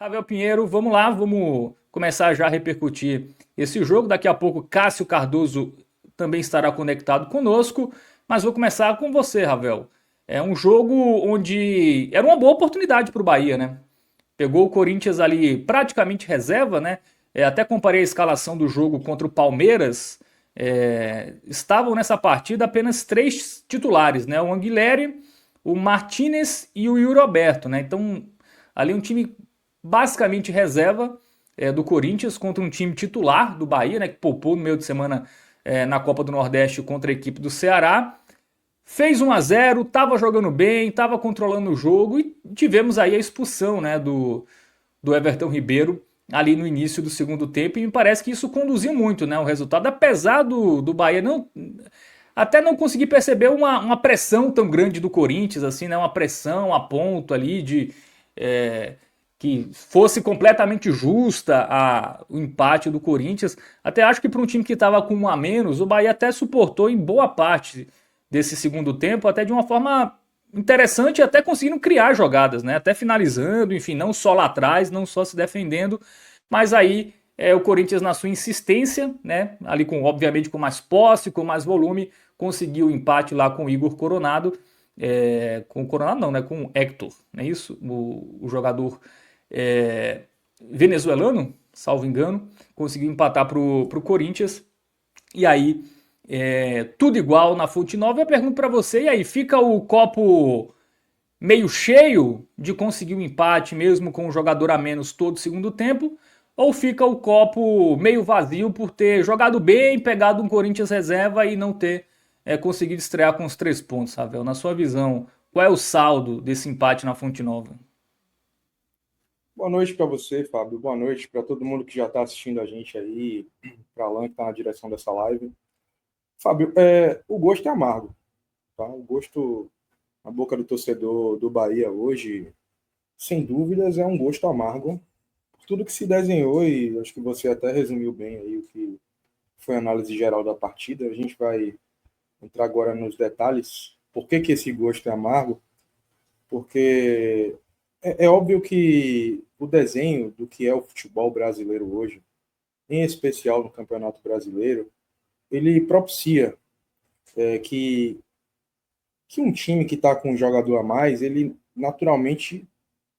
Ravel Pinheiro, vamos lá, vamos começar já a repercutir esse jogo. Daqui a pouco, Cássio Cardoso também estará conectado conosco, mas vou começar com você, Ravel. É um jogo onde era uma boa oportunidade para o Bahia, né? Pegou o Corinthians ali praticamente reserva, né? Até comparei a escalação do jogo contra o Palmeiras. Estavam nessa partida apenas três titulares, né? O Anguilhere, o Martinez e o Yuri Alberto, né? Então, ali um time basicamente reserva do Corinthians contra um time titular do Bahia, né? Que poupou no meio de semana na Copa do Nordeste contra a equipe do Ceará. Fez 1-0, estava jogando bem, estava controlando o jogo e tivemos aí a expulsão, né, do Everton Ribeiro ali no início do segundo tempo e me parece que isso conduziu muito, né, o resultado, apesar do Bahia até não conseguir perceber uma pressão tão grande do Corinthians, assim, né, uma pressão a ponto ali de que fosse completamente justa o empate do Corinthians. Até acho que para um time que estava com um a menos, o Bahia até suportou em boa parte desse segundo tempo, até de uma forma interessante, até conseguindo criar jogadas, né? Até finalizando, enfim, não só lá atrás, não só se defendendo, mas aí o Corinthians na sua insistência, né? Ali com obviamente com mais posse, com mais volume, conseguiu o empate lá com o Igor Coronado, com o Coronado não, né? Com o Hector, não é isso? O jogador venezuelano, salvo engano, conseguiu empatar pro Corinthians. E aí, tudo igual na Fonte Nova. Eu pergunto para você, e aí, fica o copo meio cheio de conseguir um empate mesmo com um jogador a menos todo segundo tempo? Ou fica o copo meio vazio por ter jogado bem, pegado um Corinthians reserva e não ter conseguido estrear com os 3 pontos, Ravel? Na sua visão, qual é o saldo desse empate na Fonte Nova? Boa noite para você, Fábio. Boa noite para todo mundo que já está assistindo a gente aí, para Alan, que está na direção dessa live. Fábio, o gosto é amargo, tá? O gosto na boca do torcedor do Bahia hoje, sem dúvidas, é um gosto amargo por tudo que se desenhou e acho que você até resumiu bem aí o que foi a análise geral da partida. A gente vai entrar agora nos detalhes. Por que que esse gosto é amargo? Porque é óbvio que o desenho do que é o futebol brasileiro hoje, em especial no Campeonato Brasileiro, ele propicia que um time que está com um jogador a mais, ele naturalmente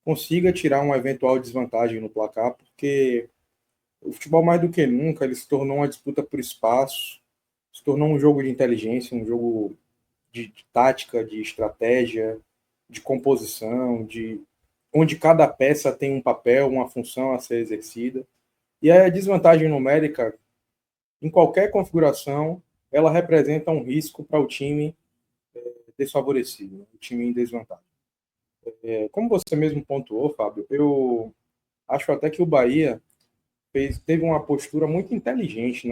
consiga tirar uma eventual desvantagem no placar, porque o futebol mais do que nunca ele se tornou uma disputa por espaço, se tornou um jogo de inteligência, um jogo de tática, de estratégia, de composição, de onde cada peça tem um papel, uma função a ser exercida. E a desvantagem numérica, em qualquer configuração, ela representa um risco para o time desfavorecido, né? O time em desvantagem. Como você mesmo pontuou, Fábio, eu acho até que o Bahia teve uma postura muito inteligente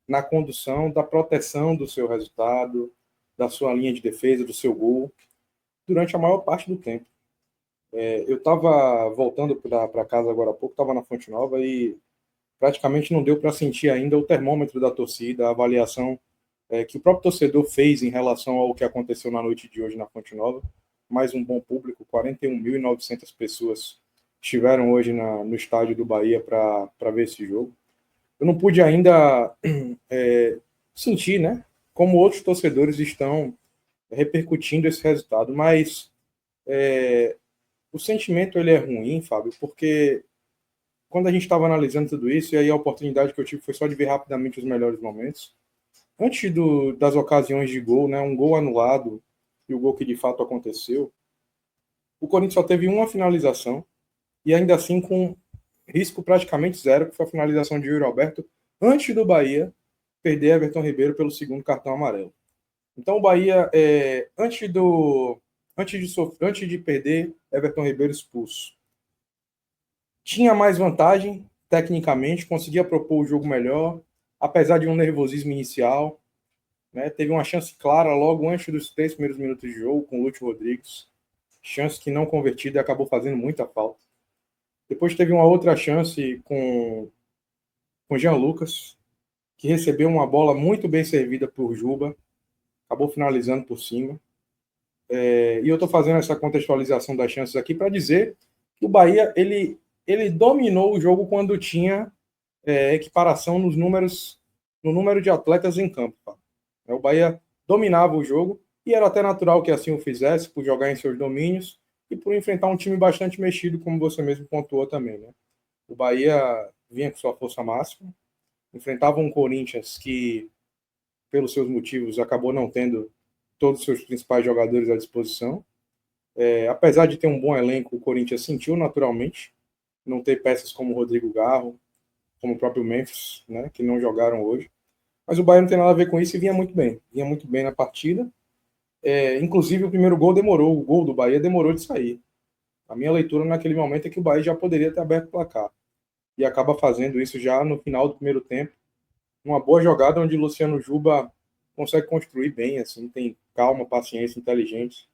na condução da proteção do seu resultado, da sua linha de defesa, do seu gol, durante a maior parte do tempo. Eu estava voltando para casa agora há pouco, estava na Fonte Nova e praticamente não deu para sentir ainda o termômetro da torcida, a avaliação que o próprio torcedor fez em relação ao que aconteceu na noite de hoje na Fonte Nova. Mais um bom público, 41.900 pessoas estiveram hoje no estádio do Bahia para ver esse jogo. Eu não pude ainda sentir, né, como outros torcedores estão repercutindo esse resultado, mas o sentimento ele é ruim, Fábio, porque quando a gente estava analisando tudo isso, e aí a oportunidade que eu tive foi só de ver rapidamente os melhores momentos, antes das ocasiões de gol, né, um gol anulado e o gol que de fato aconteceu, o Corinthians só teve uma finalização e ainda assim com risco praticamente zero, que foi a finalização de Yuri Alberto, antes do Bahia perder Everton Ribeiro pelo segundo cartão amarelo. Então o Bahia, antes de perder Everton Ribeiro expulso, tinha mais vantagem tecnicamente, conseguia propor o jogo melhor, apesar de um nervosismo inicial, né? Teve uma chance clara logo antes dos 3 primeiros minutos de jogo com o Lúcio Rodrigues, chance que não convertida e acabou fazendo muita falta. Depois teve uma outra chance com Jean Lucas, que recebeu uma bola muito bem servida por Juba, acabou finalizando por cima. E eu estou fazendo essa contextualização das chances aqui para dizer que o Bahia ele ele dominou o jogo quando tinha equiparação nos números, no número de atletas em campo. Tá? O Bahia dominava o jogo e era até natural que assim o fizesse, por jogar em seus domínios e por enfrentar um time bastante mexido, como você mesmo pontuou também. Né? O Bahia vinha com sua força máxima, enfrentava um Corinthians que, pelos seus motivos, acabou não tendo todos os seus principais jogadores à disposição. Apesar de ter um bom elenco, o Corinthians sentiu naturalmente não ter peças como o Rodrigo Garro, como o próprio Memphis, né, que não jogaram hoje. Mas o Bahia não tem nada a ver com isso e vinha muito bem na partida. Inclusive, o primeiro gol demorou, o gol do Bahia demorou de sair. A minha leitura naquele momento é que o Bahia já poderia ter aberto o placar. E acaba fazendo isso já no final do primeiro tempo. Uma boa jogada onde o Luciano Juba consegue construir bem, assim, tem calma, paciência, inteligente.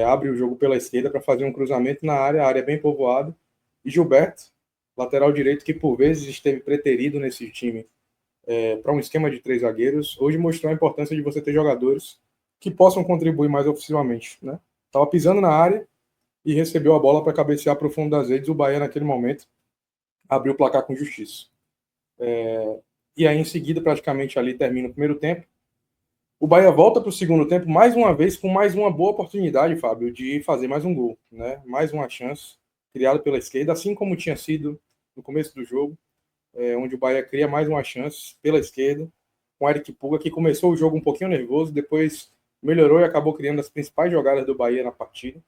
Abre o jogo pela esquerda para fazer um cruzamento na área, a área bem povoada. E Gilberto, lateral direito, que por vezes esteve preterido nesse time para um esquema de 3 zagueiros, hoje mostrou a importância de você ter jogadores que possam contribuir mais ofensivamente. Né? Estava pisando na área e recebeu a bola para cabecear para o fundo das redes. O Bahia, naquele momento, abriu o placar com justiça. E aí, em seguida, praticamente ali termina o primeiro tempo. O Bahia volta para o segundo tempo, mais uma vez, com mais uma boa oportunidade, Fábio, de fazer mais um gol. Né? Mais uma chance criada pela esquerda, assim como tinha sido no começo do jogo, onde o Bahia cria mais uma chance pela esquerda, com o Eric Puga, que começou o jogo um pouquinho nervoso, depois melhorou e acabou criando as principais jogadas do Bahia na partida.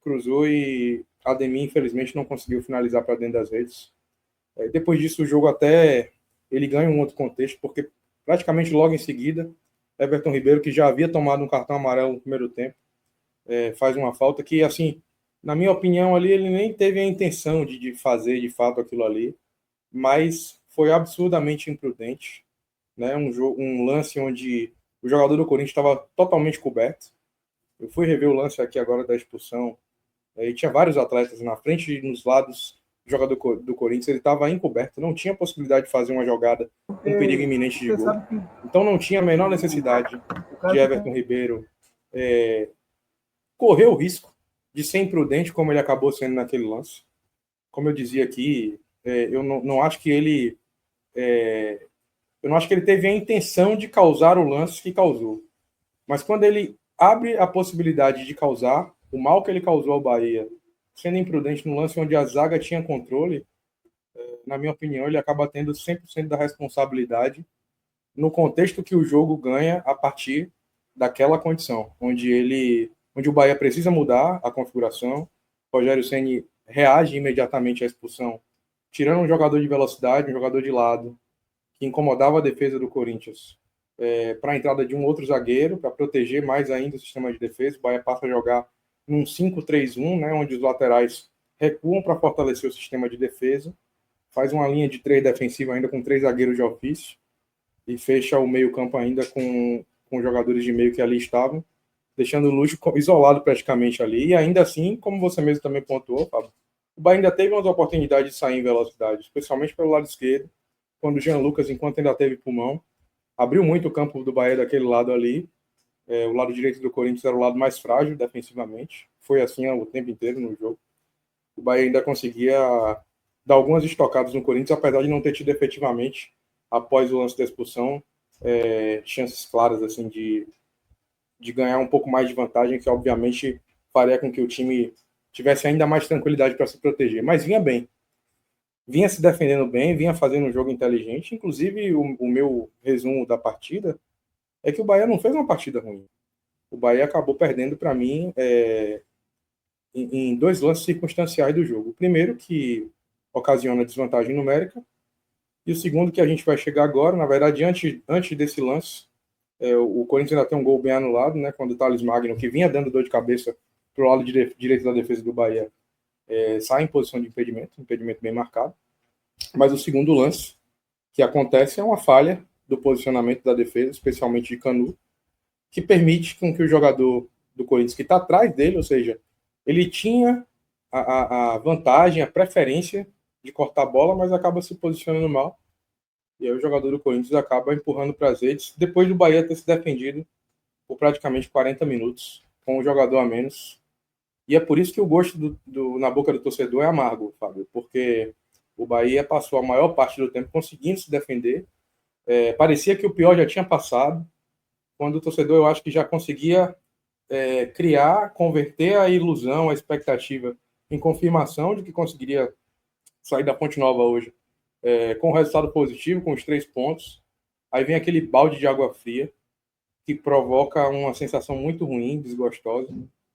Cruzou e Ademir, infelizmente, não conseguiu finalizar para dentro das redes. Depois disso, o jogo até ele ganha um outro contexto, porque praticamente logo em seguida, Everton Ribeiro, que já havia tomado um cartão amarelo no primeiro tempo, faz uma falta que, assim, na minha opinião, ali ele nem teve a intenção de fazer de fato aquilo ali, mas foi absurdamente imprudente, né? Um lance onde o jogador do Corinthians estava totalmente coberto. Eu fui rever o lance aqui agora da expulsão, e tinha vários atletas na frente e nos lados do jogador do Corinthians, ele estava encoberto, não tinha possibilidade de fazer uma jogada com perigo iminente de gol. Então não tinha a menor necessidade de Everton Ribeiro correr o risco de ser imprudente, como ele acabou sendo naquele lance. Como eu dizia aqui, eu não acho que ele eu não acho que ele teve a intenção de causar o lance que causou. Mas quando ele abre a possibilidade de causar o mal que ele causou ao Bahia, sendo imprudente no lance onde a zaga tinha controle, na minha opinião, ele acaba tendo 100% da responsabilidade no contexto que o jogo ganha a partir daquela condição, onde o Bahia precisa mudar a configuração, Rogério Ceni reage imediatamente à expulsão, tirando um jogador de velocidade, um jogador de lado, que incomodava a defesa do Corinthians, para a entrada de um outro zagueiro, para proteger mais ainda o sistema de defesa. O Bahia passa a jogar num 5-3-1, né, onde os laterais recuam para fortalecer o sistema de defesa, faz uma linha de 3 defensiva ainda com 3 zagueiros de ofício e fecha o meio-campo ainda com jogadores de meio que ali estavam, deixando o Lucho isolado praticamente ali. E ainda assim, como você mesmo também pontuou, Fábio, o Bahia ainda teve umas oportunidades de sair em velocidade, especialmente pelo lado esquerdo, quando o Jean Lucas, enquanto ainda teve pulmão, abriu muito o campo do Bahia daquele lado ali. O lado direito do Corinthians era o lado mais frágil defensivamente. Foi assim o tempo inteiro no jogo. O Bahia ainda conseguia dar algumas estocadas no Corinthians, apesar de não ter tido efetivamente, após o lance da expulsão, chances claras assim de ganhar um pouco mais de vantagem, que obviamente faria com que o time tivesse ainda mais tranquilidade para se proteger. Mas vinha se defendendo bem, vinha fazendo um jogo inteligente. Inclusive, o meu resumo da partida é que o Bahia não fez uma partida ruim. O Bahia acabou perdendo, para mim, em 2 lances circunstanciais do jogo. O primeiro, que ocasiona desvantagem numérica, e o segundo, que a gente vai chegar agora, na verdade, antes desse lance, o Corinthians ainda tem um gol bem anulado, né, quando o Thales Magno, que vinha dando dor de cabeça para o lado direito da defesa do Bahia, sai em posição de impedimento bem marcado. Mas o segundo lance que acontece é uma falha do posicionamento da defesa, especialmente de Canu, que permite com que o jogador do Corinthians, que está atrás dele, ou seja, ele tinha a vantagem, a preferência de cortar a bola, mas acaba se posicionando mal. E aí o jogador do Corinthians acaba empurrando para as redes, depois do Bahia ter se defendido por praticamente 40 minutos, com um jogador a menos. E é por isso que o gosto na boca do torcedor é amargo, Fábio, porque o Bahia passou a maior parte do tempo conseguindo se defender. Parecia que o pior já tinha passado, quando o torcedor, eu acho que já conseguia criar, converter a ilusão, a expectativa em confirmação de que conseguiria sair da Fonte Nova hoje com um resultado positivo, com os 3 pontos. Aí vem aquele balde de água fria que provoca uma sensação muito ruim, desgostosa,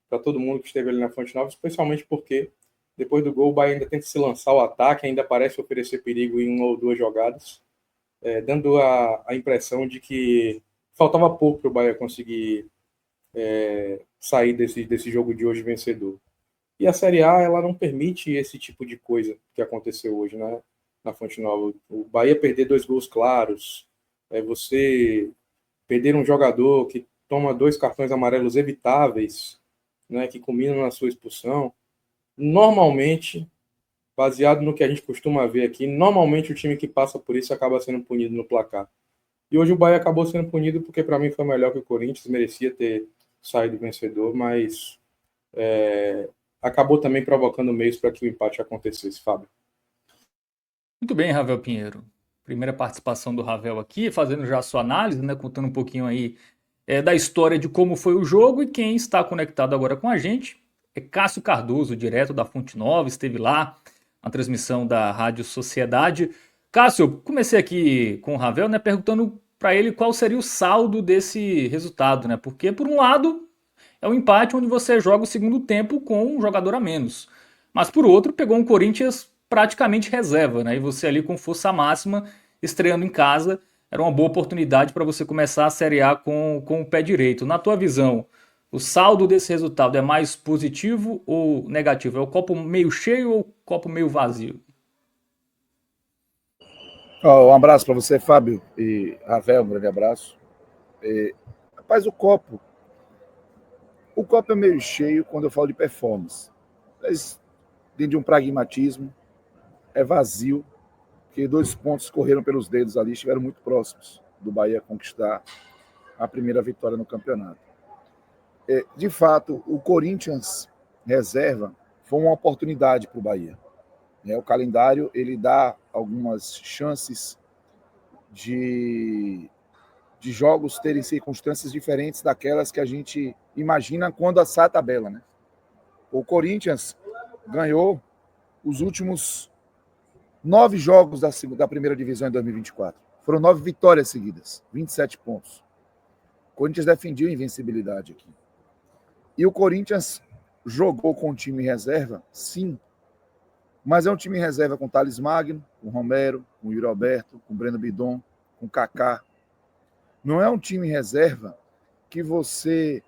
para todo mundo que esteve ali na Fonte Nova, especialmente porque depois do gol o Bahia ainda tenta se lançar ao ataque, ainda parece oferecer perigo em uma ou duas jogadas, dando a impressão de que faltava pouco para o Bahia conseguir sair desse jogo de hoje vencedor. E a Série A, ela não permite esse tipo de coisa que aconteceu hoje, né, na Fonte Nova. O Bahia perder 2 gols claros, você perder um jogador que toma 2 cartões amarelos evitáveis, né, que culminam na sua expulsão. Normalmente, baseado no que a gente costuma ver aqui, normalmente o time que passa por isso acaba sendo punido no placar. E hoje o Bahia acabou sendo punido porque para mim foi melhor que o Corinthians, merecia ter saído vencedor, mas acabou também provocando meios para que o empate acontecesse, Fábio. Muito bem, Ravel Pinheiro. Primeira participação do Ravel aqui, fazendo já a sua análise, né, contando um pouquinho aí da história de como foi o jogo, e quem está conectado agora com a gente é Cássio Cardoso, direto da Fonte Nova, esteve lá na transmissão da Rádio Sociedade. Cássio, comecei aqui com o Ravel, né, perguntando para ele qual seria o saldo desse resultado, né? Porque por um lado é um empate onde você joga o segundo tempo com um jogador a menos. Mas por outro, pegou um Corinthians praticamente reserva, né? E você ali com força máxima, estreando em casa, era uma boa oportunidade para você começar a Série A com o pé direito. Na tua visão, o saldo desse resultado é mais positivo ou negativo? É o copo meio cheio ou o copo meio vazio? Um abraço para você, Fábio e Ravel, um grande abraço. Rapaz, o copo é meio cheio quando eu falo de performance. Mas, dentro de um pragmatismo, é vazio, porque 2 pontos correram pelos dedos ali, estiveram muito próximos do Bahia conquistar a primeira vitória no campeonato. De fato, o Corinthians reserva foi uma oportunidade para o Bahia. O calendário ele dá algumas chances de jogos terem circunstâncias diferentes daquelas que a gente imagina quando sai a tabela, né? O Corinthians ganhou os últimos 9 jogos da primeira divisão em 2024. Foram 9 vitórias seguidas, 27 pontos. O Corinthians defendia a invencibilidade aqui. E o Corinthians jogou com o time reserva, sim, mas é um time reserva com Thales Magno, com Romero, com Yuri Alberto, com Breno Bidon, com Kaká. Não é um time reserva que você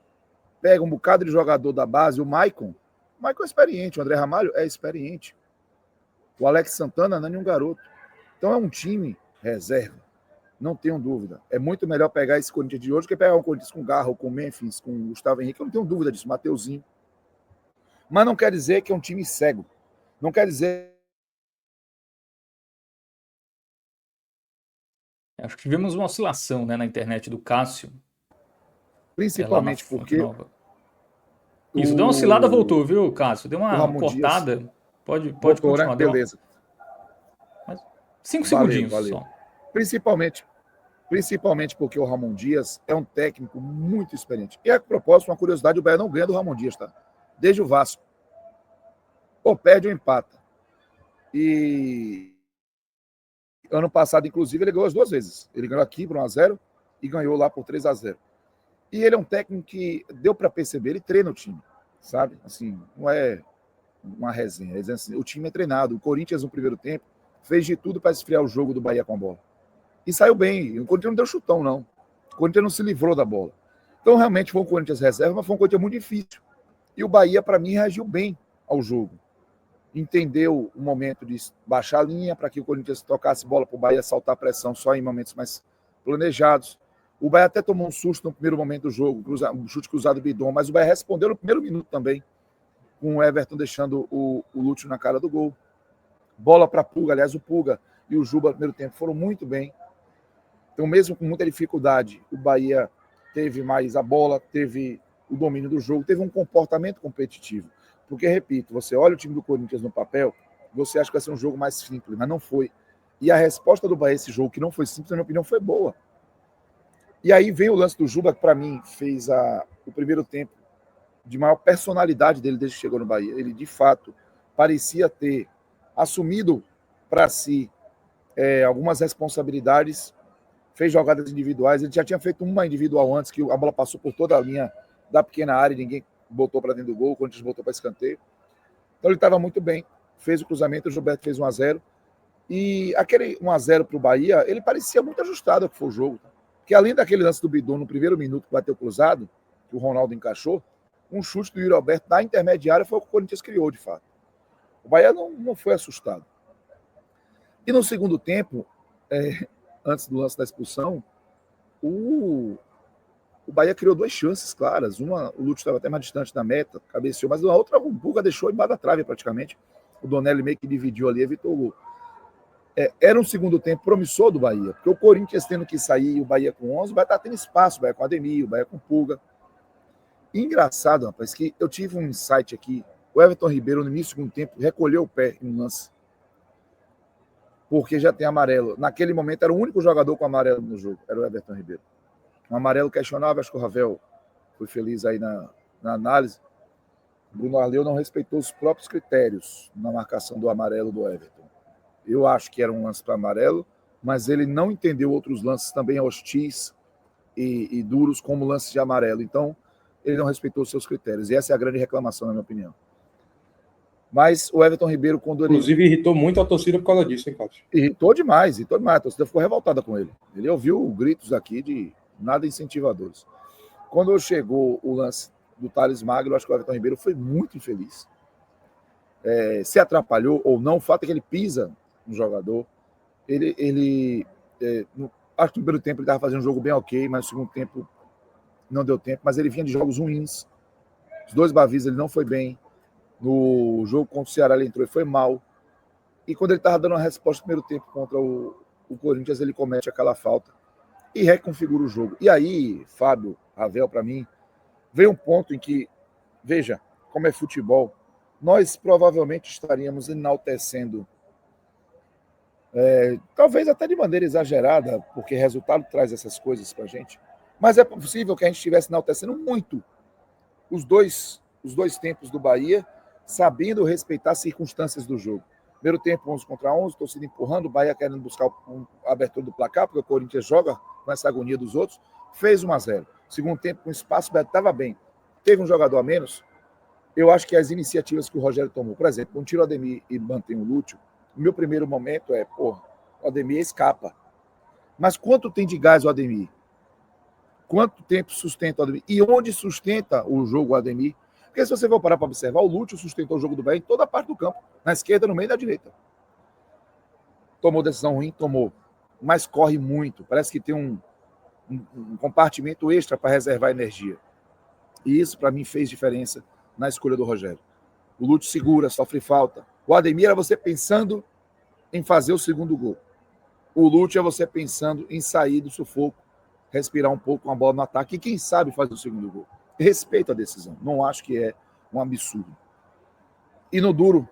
pega um bocado de jogador da base, o Maicon é experiente, o André Ramalho é experiente. O Alex Santana não é nenhum garoto. Então é um time reserva, não tenho dúvida. É muito melhor pegar esse Corinthians de hoje que pegar um Corinthians com Garro, com Memphis, com Gustavo Henrique, eu não tenho dúvida disso, Mateuzinho. Mas não quer dizer que é um time cego. Não quer dizer... Acho que tivemos uma oscilação, né, na internet do Cássio. Principalmente porque... Isso, deu uma oscilada, voltou, viu, Cássio? Deu uma cortada. Dias pode voltou, continuar. Né? Beleza. 5 segundinhos valeu. só. Principalmente porque o Ramon Dias é um técnico muito experiente. E a propósito, uma curiosidade, o Bahia não ganha do Ramon Dias, tá? Desde o Vasco. Ou perde ou empata. E ano passado, inclusive, ele ganhou as 2 vezes. Ele ganhou aqui por 1-0 e ganhou lá por 3-0. E ele é um técnico que deu para perceber, ele treina o time, sabe? Assim, não é uma resenha. Assim, o time é treinado. O Corinthians, no primeiro tempo, fez de tudo para esfriar o jogo do Bahia com a bola. E saiu bem. O Corinthians não deu chutão, não. O Corinthians não se livrou da bola. Então, realmente, foi um Corinthians reserva, mas foi um Corinthians muito difícil. E o Bahia, para mim, reagiu bem ao jogo. Entendeu o momento de baixar a linha para que o Corinthians tocasse bola para o Bahia saltar pressão só em momentos mais planejados. O Bahia até tomou um susto no primeiro momento do jogo, um chute cruzado do Bidon, mas o Bahia respondeu no primeiro minuto também, com o Everton deixando o Lúcio na cara do gol. Bola para Pulga, aliás, o Pulga e o Juba no primeiro tempo foram muito bem. Então, mesmo com muita dificuldade, o Bahia teve mais a bola, teve o domínio do jogo, teve um comportamento competitivo. Porque, repito, você olha o time do Corinthians no papel, você acha que vai ser um jogo mais simples, mas não foi. E a resposta do Bahia a esse jogo, que não foi simples, na minha opinião, foi boa. E aí vem o lance do Juba, que para mim fez o primeiro tempo de maior personalidade dele desde que chegou no Bahia. Ele, de fato, parecia ter assumido para si algumas responsabilidades, fez jogadas individuais. Ele já tinha feito uma individual antes, que a bola passou por toda a linha da pequena área e ninguém botou para dentro do gol, o Corinthians botou para escanteio. Então ele estava muito bem, fez o cruzamento, o Gilberto fez 1-0. E aquele 1-0 para o Bahia, ele parecia muito ajustado ao que foi o jogo. Porque além daquele lance do Bidon no primeiro minuto que bateu cruzado, que o Ronaldo encaixou, um chute do Yuri Alberto na intermediária foi o que o Corinthians criou, de fato. O Bahia não foi assustado. E no segundo tempo, antes do lance da expulsão, o Bahia criou 2 chances claras. Uma, o Lúcio estava até mais distante da meta, cabeceou, mas a outra, o Buga deixou embaixo da trave praticamente. O Donelli meio que dividiu ali, evitou o gol. Era um segundo tempo promissor do Bahia, porque o Corinthians tendo que sair, o Bahia com 11, vai estar tendo espaço, o Bahia com Ademir, o Bahia com Pulga. E engraçado, rapaz, que eu tive um insight aqui, o Everton Ribeiro no início do segundo tempo recolheu o pé em um lance, porque já tem amarelo. Naquele momento era o único jogador com amarelo no jogo, era o Everton Ribeiro. Um amarelo questionável, acho que o Ravel foi feliz aí na análise. O Bruno Arleu não respeitou os próprios critérios na marcação do amarelo do Everton. Eu acho que era um lance para amarelo, mas ele não entendeu outros lances também hostis e duros como lance de amarelo. Então, ele não respeitou os seus critérios. E essa é a grande reclamação, na minha opinião. Mas o Everton Ribeiro, quando ele... Inclusive, irritou muito a torcida por causa disso, hein, Cássio? Irritou demais. A torcida ficou revoltada com ele. Ele ouviu gritos aqui de nada incentivadores. Quando chegou o lance do Thales Magno, acho que o Everton Ribeiro foi muito infeliz. Se atrapalhou ou não, o fato é que ele pisa no jogador. Acho que no primeiro tempo ele estava fazendo um jogo bem ok, mas no segundo tempo não deu tempo. Mas ele vinha de jogos ruins. Os 2 Bavis ele não foi bem. No jogo contra o Ceará ele entrou e foi mal. E quando ele estava dando uma resposta no primeiro tempo contra o Corinthians, ele comete aquela falta e reconfigura o jogo. E aí, Fábio, Ravel, para mim, veio um ponto em que, veja, como é futebol, nós provavelmente estaríamos enaltecendo, talvez até de maneira exagerada, porque resultado traz essas coisas para a gente, mas é possível que a gente estivesse enaltecendo muito os dois tempos do Bahia, sabendo respeitar as circunstâncias do jogo. Primeiro tempo, 11 contra 11, torcida empurrando, o Bahia querendo buscar a abertura do placar, porque o Corinthians joga com essa agonia dos outros, fez 1-0. Segundo tempo, com espaço, o Bahia estava bem. Teve um jogador a menos. Eu acho que as iniciativas que o Rogério tomou, por exemplo, quando tira o Ademir e mantém o Lúcio, o meu primeiro momento o Ademir escapa. Mas quanto tem de gás o Ademir? Quanto tempo sustenta o Ademir? E onde sustenta o jogo o Ademir? Porque se você for parar para observar, o Lúcio sustentou o jogo do Bahia em toda a parte do campo, na esquerda, no meio e na direita. Tomou decisão ruim? Tomou. Mas corre muito. Parece que tem um compartimento extra para reservar energia. E isso, para mim, fez diferença na escolha do Rogério. O Lúcio segura, sofre falta. O Ademir era você pensando em fazer o segundo gol. O Lúcio é você pensando em sair do sufoco, respirar um pouco com a bola no ataque e, quem sabe, fazer o segundo gol. Respeito a decisão. Não acho que é um absurdo. E no duro,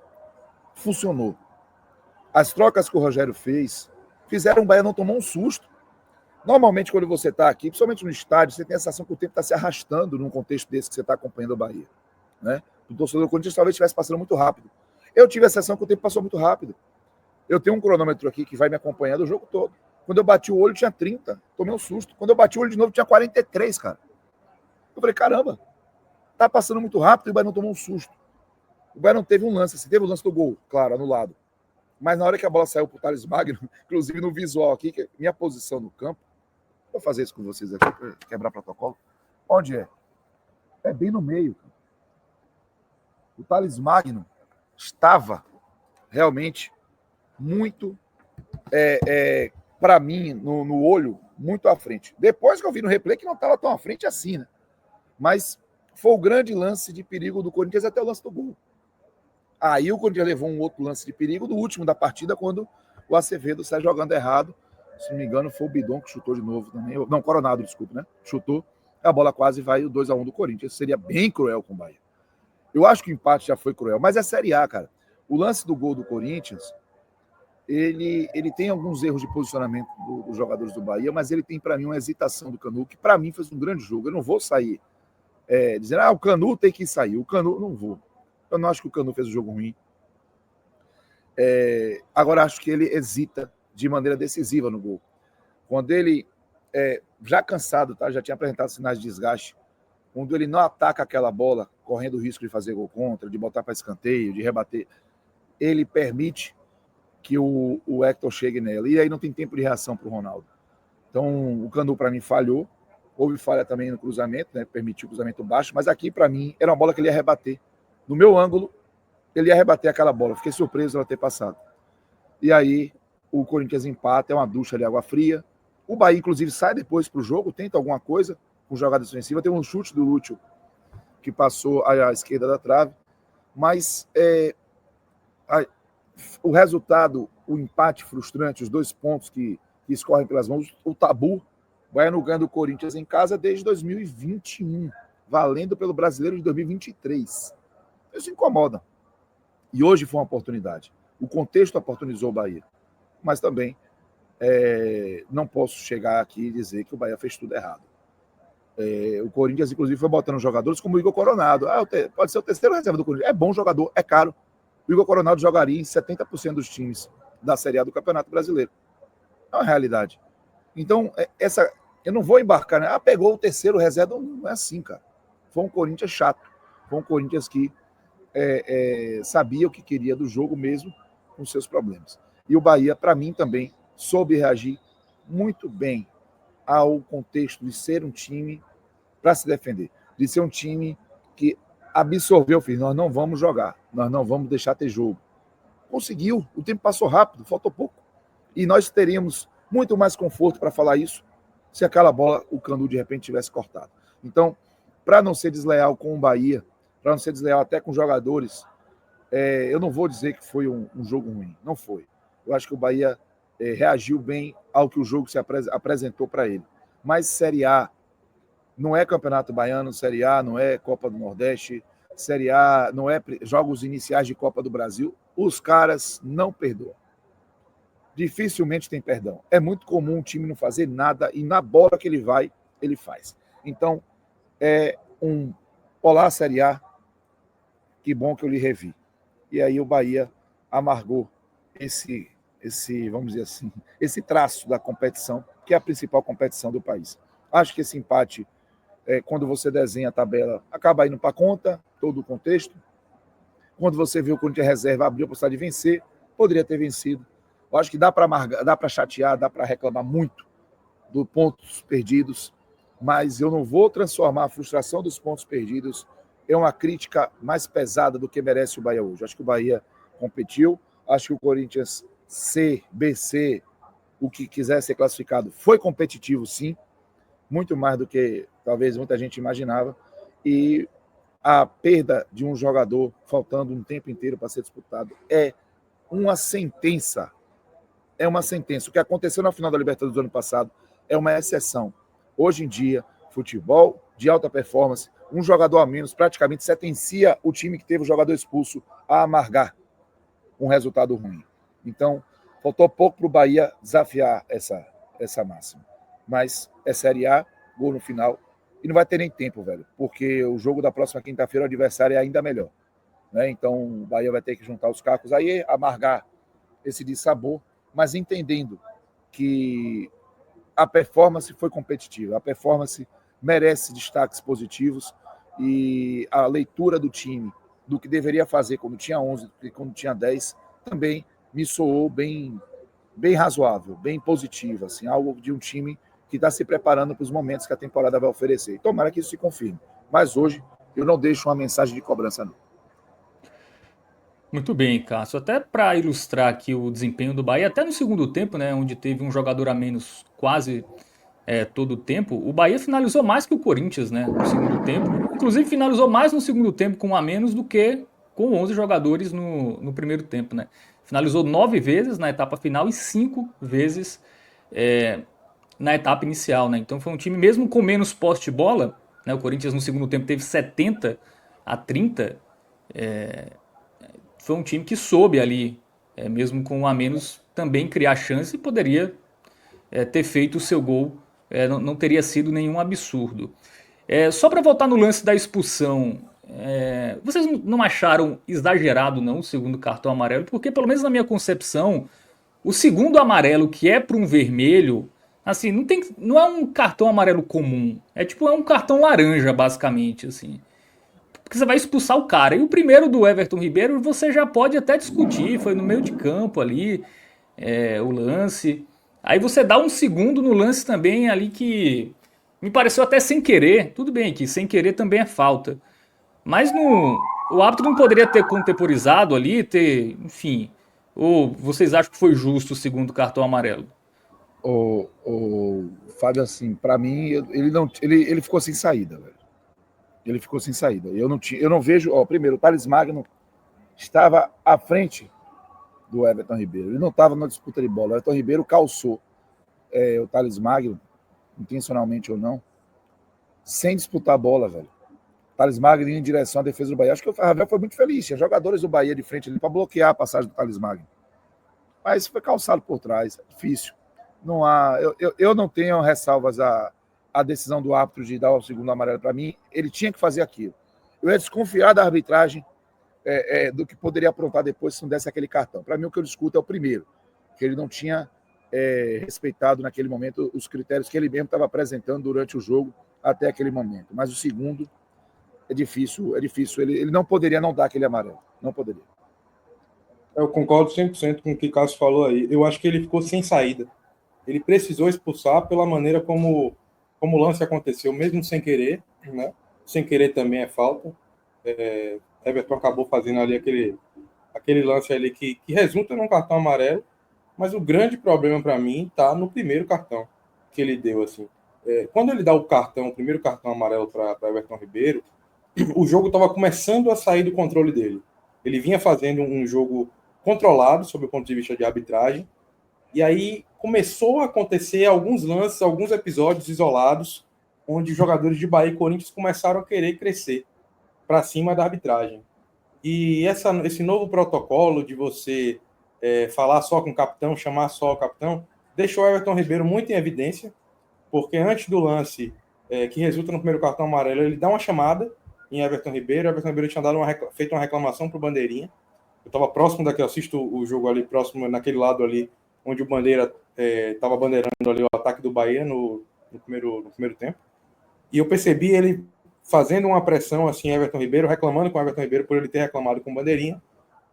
funcionou. As trocas que o Rogério fizeram o Bahia não tomar um susto. Normalmente, quando você está aqui, principalmente no estádio, você tem a sensação que o tempo está se arrastando num contexto desse que você está acompanhando o Bahia. Né? O torcedor do Corinthians talvez estivesse passando muito rápido. Eu tive a sensação que o tempo passou muito rápido. Eu tenho um cronômetro aqui que vai me acompanhando o jogo todo. Quando eu bati o olho, tinha 30. Tomei um susto. Quando eu bati o olho de novo, tinha 43, cara. Eu falei, caramba, tá passando muito rápido e o Bahia não tomou um susto. O Bahia não teve um lance, assim, teve o lance do gol, claro, anulado. Mas na hora que a bola saiu pro Thales Magno, inclusive no visual aqui, que é minha posição no campo, vou fazer isso com vocês aqui, para quebrar protocolo. Onde é? É bem no meio. O Thales Magno estava realmente muito, para mim, no olho, muito à frente. Depois que eu vi no replay que não estava tão à frente assim, né? Mas foi o grande lance de perigo do Corinthians até o lance do gol. Aí o Corinthians levou um outro lance de perigo do último da partida, quando o Acevedo sai jogando errado. Se não me engano, foi o Bidon que chutou de novo também. Não, Coronado, desculpa, né? Chutou. A bola quase vai o 2-1 do Corinthians. Seria bem cruel com o Bahia. Eu acho que o empate já foi cruel, mas é Série A, cara. O lance do gol do Corinthians, ele tem alguns erros de posicionamento dos jogadores do Bahia, mas ele tem, para mim, uma hesitação do Canu, que para mim fez um grande jogo. Eu não vou sair dizendo, o Canu tem que sair. O Canu, não vou. Eu não acho que o Canu fez um jogo ruim. Agora, acho que ele hesita de maneira decisiva no gol. Quando ele, já cansado, tá? Já tinha apresentado sinais de desgaste, quando ele não ataca aquela bola, correndo o risco de fazer gol contra, de botar para escanteio, de rebater, ele permite que o Hector chegue nela. E aí não tem tempo de reação para o Ronaldo. Então, o Canu, para mim, falhou. Houve falha também no cruzamento, né? Permitiu o cruzamento baixo, mas aqui, para mim, era uma bola que ele ia rebater. No meu ângulo, ele ia rebater aquela bola. Fiquei surpreso ela ter passado. E aí, o Corinthians empata, é uma ducha de água fria. O Bahia, inclusive, sai depois para o jogo, tenta alguma coisa com jogada defensiva. Tem um chute do Lúcio que passou à esquerda da trave. Mas o resultado, o empate frustrante, os 2 pontos que escorrem pelas mãos, o tabu, o Baiano ganha do Corinthians em casa desde 2021, valendo pelo Brasileiro de 2023. Isso incomoda. E hoje foi uma oportunidade. O contexto oportunizou o Bahia. Mas também não posso chegar aqui e dizer que o Bahia fez tudo errado. O Corinthians, inclusive, foi botando jogadores como o Igor Coronado. Pode ser o terceiro reserva do Corinthians. É bom jogador, é caro. O Igor Coronado jogaria em 70% dos times da Série A do Campeonato Brasileiro. É uma realidade. Então, eu não vou embarcar, né? Pegou o terceiro reserva. Não é assim, cara. Foi um Corinthians chato. Foi um Corinthians que sabia o que queria do jogo mesmo com seus problemas. E o Bahia, para mim, também soube reagir muito bem ao contexto de ser um time para se defender. De ser um time que absorveu, nós não vamos jogar, nós não vamos deixar ter jogo. Conseguiu, o tempo passou rápido, faltou pouco. E nós teríamos muito mais conforto para falar isso se aquela bola, o Canu, de repente, tivesse cortado. Então, para não ser desleal com o Bahia, para não ser desleal até com jogadores, eu não vou dizer que foi um jogo ruim, não foi. Eu acho que o Bahia reagiu bem ao que o jogo se apresentou para ele. Mas Série A não é Campeonato Baiano, Série A não é Copa do Nordeste, Série A não é jogos iniciais de Copa do Brasil. Os caras não perdoam. Dificilmente tem perdão. É muito comum um time não fazer nada e na bola que ele vai, ele faz. Então, olá, Série A, que bom que eu lhe revi. E aí o Bahia amargou esse, vamos dizer assim, esse traço da competição, que é a principal competição do país. Acho que esse empate, quando você desenha a tabela, acaba indo para a conta, todo o contexto. Quando você vê o Corinthians reserva, abriu a possibilidade de vencer, poderia ter vencido. Eu acho que dá para amargar, dá para chatear, dá para reclamar muito dos pontos perdidos, mas eu não vou transformar a frustração dos pontos perdidos em uma crítica mais pesada do que merece o Bahia hoje. Acho que o Bahia competiu, acho que o Corinthians C, B, C, o que quiser ser classificado, foi competitivo sim, muito mais do que talvez muita gente imaginava, e a perda de um jogador faltando um tempo inteiro para ser disputado é uma sentença. É uma sentença. O que aconteceu na final da Libertadores do ano passado é uma exceção. Hoje em dia, futebol de alta performance, um jogador a menos praticamente sentencia o time que teve o jogador expulso a amargar um resultado ruim. Então, faltou pouco para o Bahia desafiar essa máxima. Mas é Série A, gol no final. E não vai ter nem tempo, velho, porque o jogo da próxima quinta-feira, o adversário é ainda melhor. Né? Então, o Bahia vai ter que juntar os cacos aí, amargar esse dissabor, mas entendendo que a performance foi competitiva, a performance merece destaques positivos e a leitura do time, do que deveria fazer quando tinha 11 e quando tinha 10, também me soou bem razoável, bem positiva, assim, algo de um time que está se preparando para os momentos que a temporada vai oferecer. Tomara que isso se confirme. Mas hoje eu não deixo uma mensagem de cobrança, não. Muito bem, Cássio. Até para ilustrar aqui o desempenho do Bahia, até no segundo tempo, né, onde teve um jogador a menos quase todo o tempo, o Bahia finalizou mais que o Corinthians, né, no segundo tempo. Inclusive finalizou mais no segundo tempo com um a menos do que com 11 jogadores no primeiro tempo, né. Finalizou 9 vezes na etapa final e 5 vezes na etapa inicial, né. Então foi um time mesmo com menos posse de bola, né, o Corinthians no segundo tempo teve 70-30, Foi um time que soube ali, mesmo com um a menos, também criar chance e poderia ter feito o seu gol. Não teria sido nenhum absurdo. Só para voltar no lance da expulsão, vocês não acharam exagerado não o segundo cartão amarelo? Porque pelo menos na minha concepção, o segundo amarelo que é para um vermelho, assim, não é um cartão amarelo comum. É um cartão laranja basicamente, assim. Porque você vai expulsar o cara. E o primeiro do Everton Ribeiro você já pode até discutir, foi no meio de campo ali, o lance. Aí você dá um segundo no lance também ali que me pareceu até sem querer. Tudo bem que sem querer também é falta. Mas o árbitro não poderia ter contemporizado ali, enfim. Ou vocês acham que foi justo o segundo cartão amarelo? O Fábio, assim, para mim, ele ficou sem saída, velho. Ele ficou sem saída. Eu não vejo. Primeiro, o Thales Magno estava à frente do Everton Ribeiro. Ele não estava na disputa de bola. O Everton Ribeiro calçou o Thales Magno, intencionalmente ou não, sem disputar a bola, velho. O Thales Magno indo em direção à defesa do Bahia. Acho que o Ravel foi muito feliz. Tinha jogadores do Bahia de frente ali para bloquear a passagem do Thales Magno. Mas foi calçado por trás. É difícil. Não há. Eu não tenho ressalvas a decisão do árbitro de dar o segundo amarelo para mim. Ele tinha que fazer aquilo. Eu ia desconfiar da arbitragem do que poderia aprontar depois se não desse aquele cartão. Para mim, o que eu discuto é o primeiro, que ele não tinha respeitado naquele momento os critérios que ele mesmo estava apresentando durante o jogo até aquele momento. Mas o segundo é difícil. Ele não poderia não dar aquele amarelo. Não poderia. Eu concordo 100% com o que o Cássio falou aí. Eu acho que ele ficou sem saída. Ele precisou expulsar pela maneira como o lance aconteceu, mesmo sem querer, né? Sem querer também é falta. Everton acabou fazendo ali aquele lance ali que resulta num cartão amarelo, mas o grande problema para mim está no primeiro cartão que ele deu, assim. Quando ele dá o primeiro cartão amarelo para Everton Ribeiro, o jogo estava começando a sair do controle dele. Ele vinha fazendo um jogo controlado, sob o ponto de vista de arbitragem, e aí começou a acontecer alguns lances, alguns episódios isolados, onde os jogadores de Bahia e Corinthians começaram a querer crescer para cima da arbitragem. E esse novo protocolo de você falar só com o capitão, chamar só o capitão, deixou o Everton Ribeiro muito em evidência, porque antes do lance que resulta no primeiro cartão amarelo, ele dá uma chamada em Everton Ribeiro. Everton Ribeiro tinha feito uma reclamação para o Bandeirinha. Eu estava próximo daqui, eu assisto o jogo ali, próximo, naquele lado ali, onde o Bandeira estava bandeirando ali o ataque do Bahia no primeiro tempo. E eu percebi ele fazendo uma pressão assim, Everton Ribeiro, reclamando com o Everton Ribeiro por ele ter reclamado com o Bandeirinha.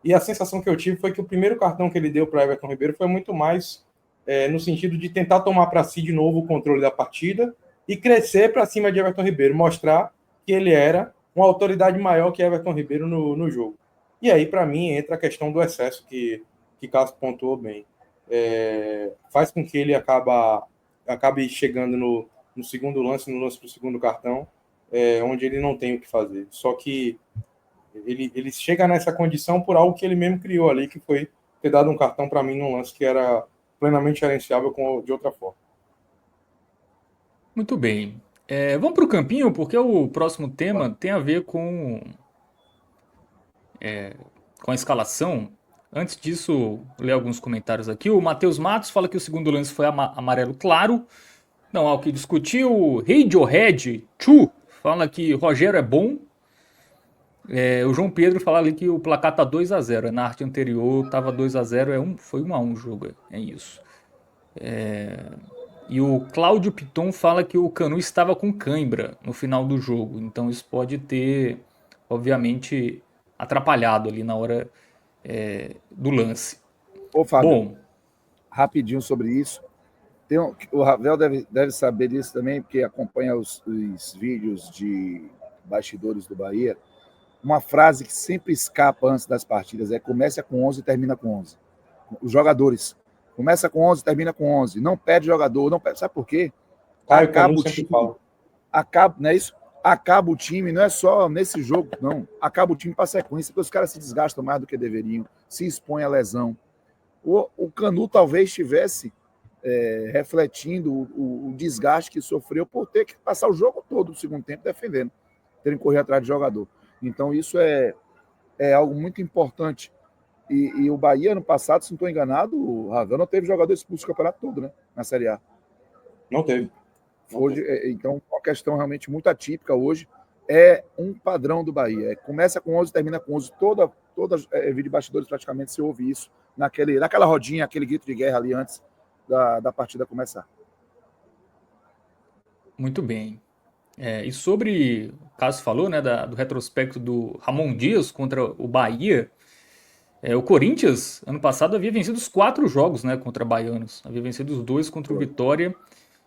E a sensação que eu tive foi que o primeiro cartão que ele deu para Everton Ribeiro foi muito mais no sentido de tentar tomar para si de novo o controle da partida e crescer para cima de Everton Ribeiro, mostrar que ele era uma autoridade maior que Everton Ribeiro no jogo. E aí, para mim, entra a questão do excesso que Cássio pontuou bem. Faz com que ele acabe chegando no segundo lance, no lance do segundo cartão, onde ele não tem o que fazer. Só que ele chega nessa condição por algo que ele mesmo criou ali, que foi ter dado um cartão para mim num lance que era plenamente gerenciável de outra forma. Muito bem. Vamos para o campinho, porque o próximo tema tem a ver com a escalação. Antes disso, ler alguns comentários aqui. O Matheus Matos fala que o segundo lance foi amarelo claro. Não há o que discutir. O Radiohead 2 fala que Rogério é bom. O João Pedro fala ali que o placar tá 2-0. Na arte anterior estava 2-0, foi 1-1 o jogo. É isso. E o Cláudio Piton fala que o Canu estava com cãibra no final do jogo. Então isso pode ter, obviamente, atrapalhado ali na hora do lance. Ô, Fábio, bom, rapidinho sobre isso. O Ravel deve saber disso também, porque acompanha os vídeos de bastidores do Bahia. Uma frase que sempre escapa antes das partidas começa com 11 e termina com 11. Os jogadores. Começa com 11, termina com 11. Não perde jogador, não perde. Sabe por quê? Acaba o time. Não é isso? Acaba o time, não é só nesse jogo, não. Acaba o time para sequência, porque os caras se desgastam mais do que deveriam, se expõem à lesão. O Canu talvez estivesse refletindo o desgaste que sofreu por ter que passar o jogo todo no segundo tempo defendendo, terem que correr atrás de jogador. Então isso é é algo muito importante. E o Bahia, ano passado, se não estou enganado, o Ravel não teve jogador expulso o campeonato todo, né? Na Série A. Não teve. Hoje, então, uma questão realmente muito atípica hoje. É um padrão do Bahia. Começa com 11, termina com 11. Toda vídeo de bastidores, praticamente, você ouve isso naquela rodinha, aquele grito de guerra ali antes da partida começar. Muito bem. E sobre, o caso falou, né, do retrospecto do Ramon Dias contra o Bahia, o Corinthians, ano passado, havia vencido os 4 jogos, né, contra baianos. Havia vencido os 2 contra o Vitória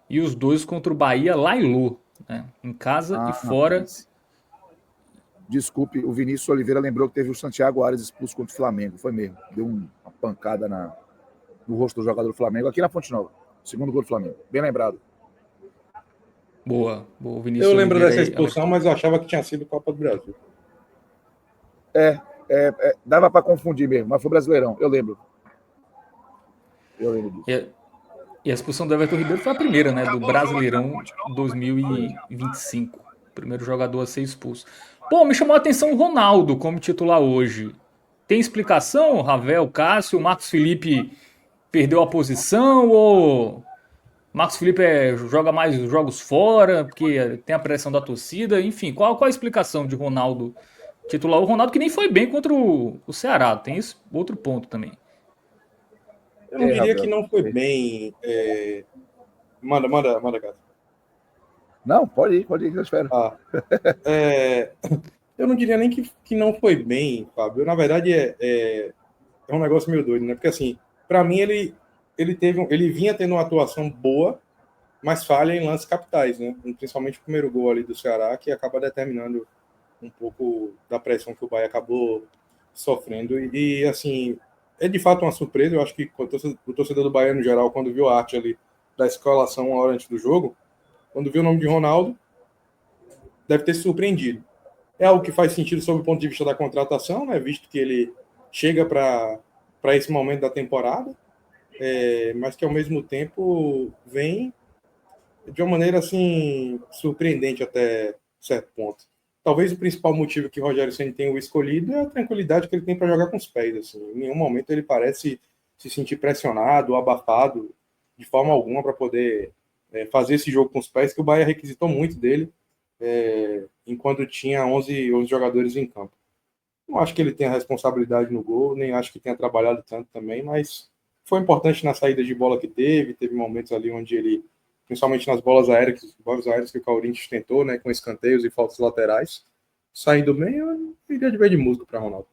e os 2 contra o Bahia lá em Lô, né, em casa e fora. Rapaz. Desculpe, o Vinícius Oliveira lembrou que teve o Santiago Arias expulso contra o Flamengo. Foi mesmo. Deu uma pancada no rosto do jogador do Flamengo, aqui na Fonte Nova. Segundo gol do Flamengo. Bem lembrado. Boa, Vinícius Eu lembro Oliveira dessa aí, expulsão, mas eu achava que tinha sido Copa do Brasil. Dava para confundir mesmo, mas foi Brasileirão, eu lembro. Eu lembro disso. E a expulsão do Everton Ribeiro foi a primeira, né, do Brasileirão 2025. Primeiro jogador a ser expulso. Pô, me chamou a atenção o Ronaldo como titular hoje. Tem explicação, Ravel, Cássio, Marcos Felipe perdeu a posição ou Marcos Felipe joga mais jogos fora porque tem a pressão da torcida? Enfim, qual a explicação de Ronaldo titular? O Ronaldo que nem foi bem contra o Ceará, tem esse outro ponto também. Eu não diria que não foi bem. Manda, cara. Não, pode ir, que eu espero. Eu não diria nem que não foi bem, Fábio. Na verdade, é um negócio meio doido, né? Porque, assim, para mim, ele vinha tendo uma atuação boa, mas falha em lances capitais, né? Principalmente o primeiro gol ali do Ceará, que acaba determinando um pouco da pressão que o Bahia acabou sofrendo. E assim, é de fato uma surpresa. Eu acho que o torcedor do Bahia, no geral, quando viu a arte ali da escalação uma hora antes do jogo, quando viu o nome de Ronaldo, deve ter se surpreendido. É algo que faz sentido sob o ponto de vista da contratação, né? Visto que ele chega para esse momento da temporada, mas que ao mesmo tempo vem de uma maneira assim surpreendente até certo ponto. Talvez o principal motivo que o Rogério Ceni tenha o escolhido é a tranquilidade que ele tem para jogar com os pés. Assim. Em nenhum momento ele parece se sentir pressionado, abafado, de forma alguma, para poder fazer esse jogo com os pés, que o Bahia requisitou muito dele enquanto tinha 11 jogadores em campo. Não acho que ele tenha responsabilidade no gol, nem acho que tenha trabalhado tanto também, mas foi importante na saída de bola que teve momentos ali onde ele, principalmente nas bolas aéreas que o Corinthians tentou, né, com escanteios e faltas laterais, saindo bem, eu iria de ver de música para Ronaldo.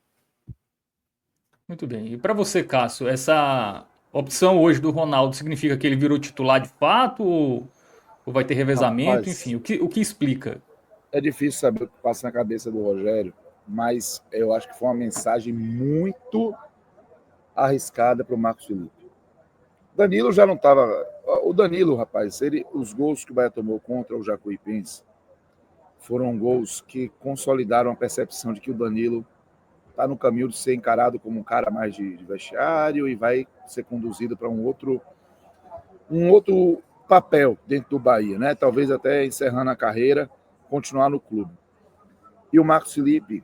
Muito bem. E para você, Cássio, essa opção hoje do Ronaldo significa que ele virou titular de fato ou vai ter revezamento? Rapaz, Enfim, o que explica? É difícil saber o que passa na cabeça do Rogério, mas eu acho que foi uma mensagem muito arriscada para o Marcos Felipe. Danilo já não estava. O Danilo, rapaz, os gols que o Bahia tomou contra o Jacuipense foram gols que consolidaram a percepção de que o Danilo está no caminho de ser encarado como um cara mais de vestiário e vai ser conduzido para um outro papel dentro do Bahia, né? Talvez até encerrando a carreira, continuar no clube. E o Marcos Felipe,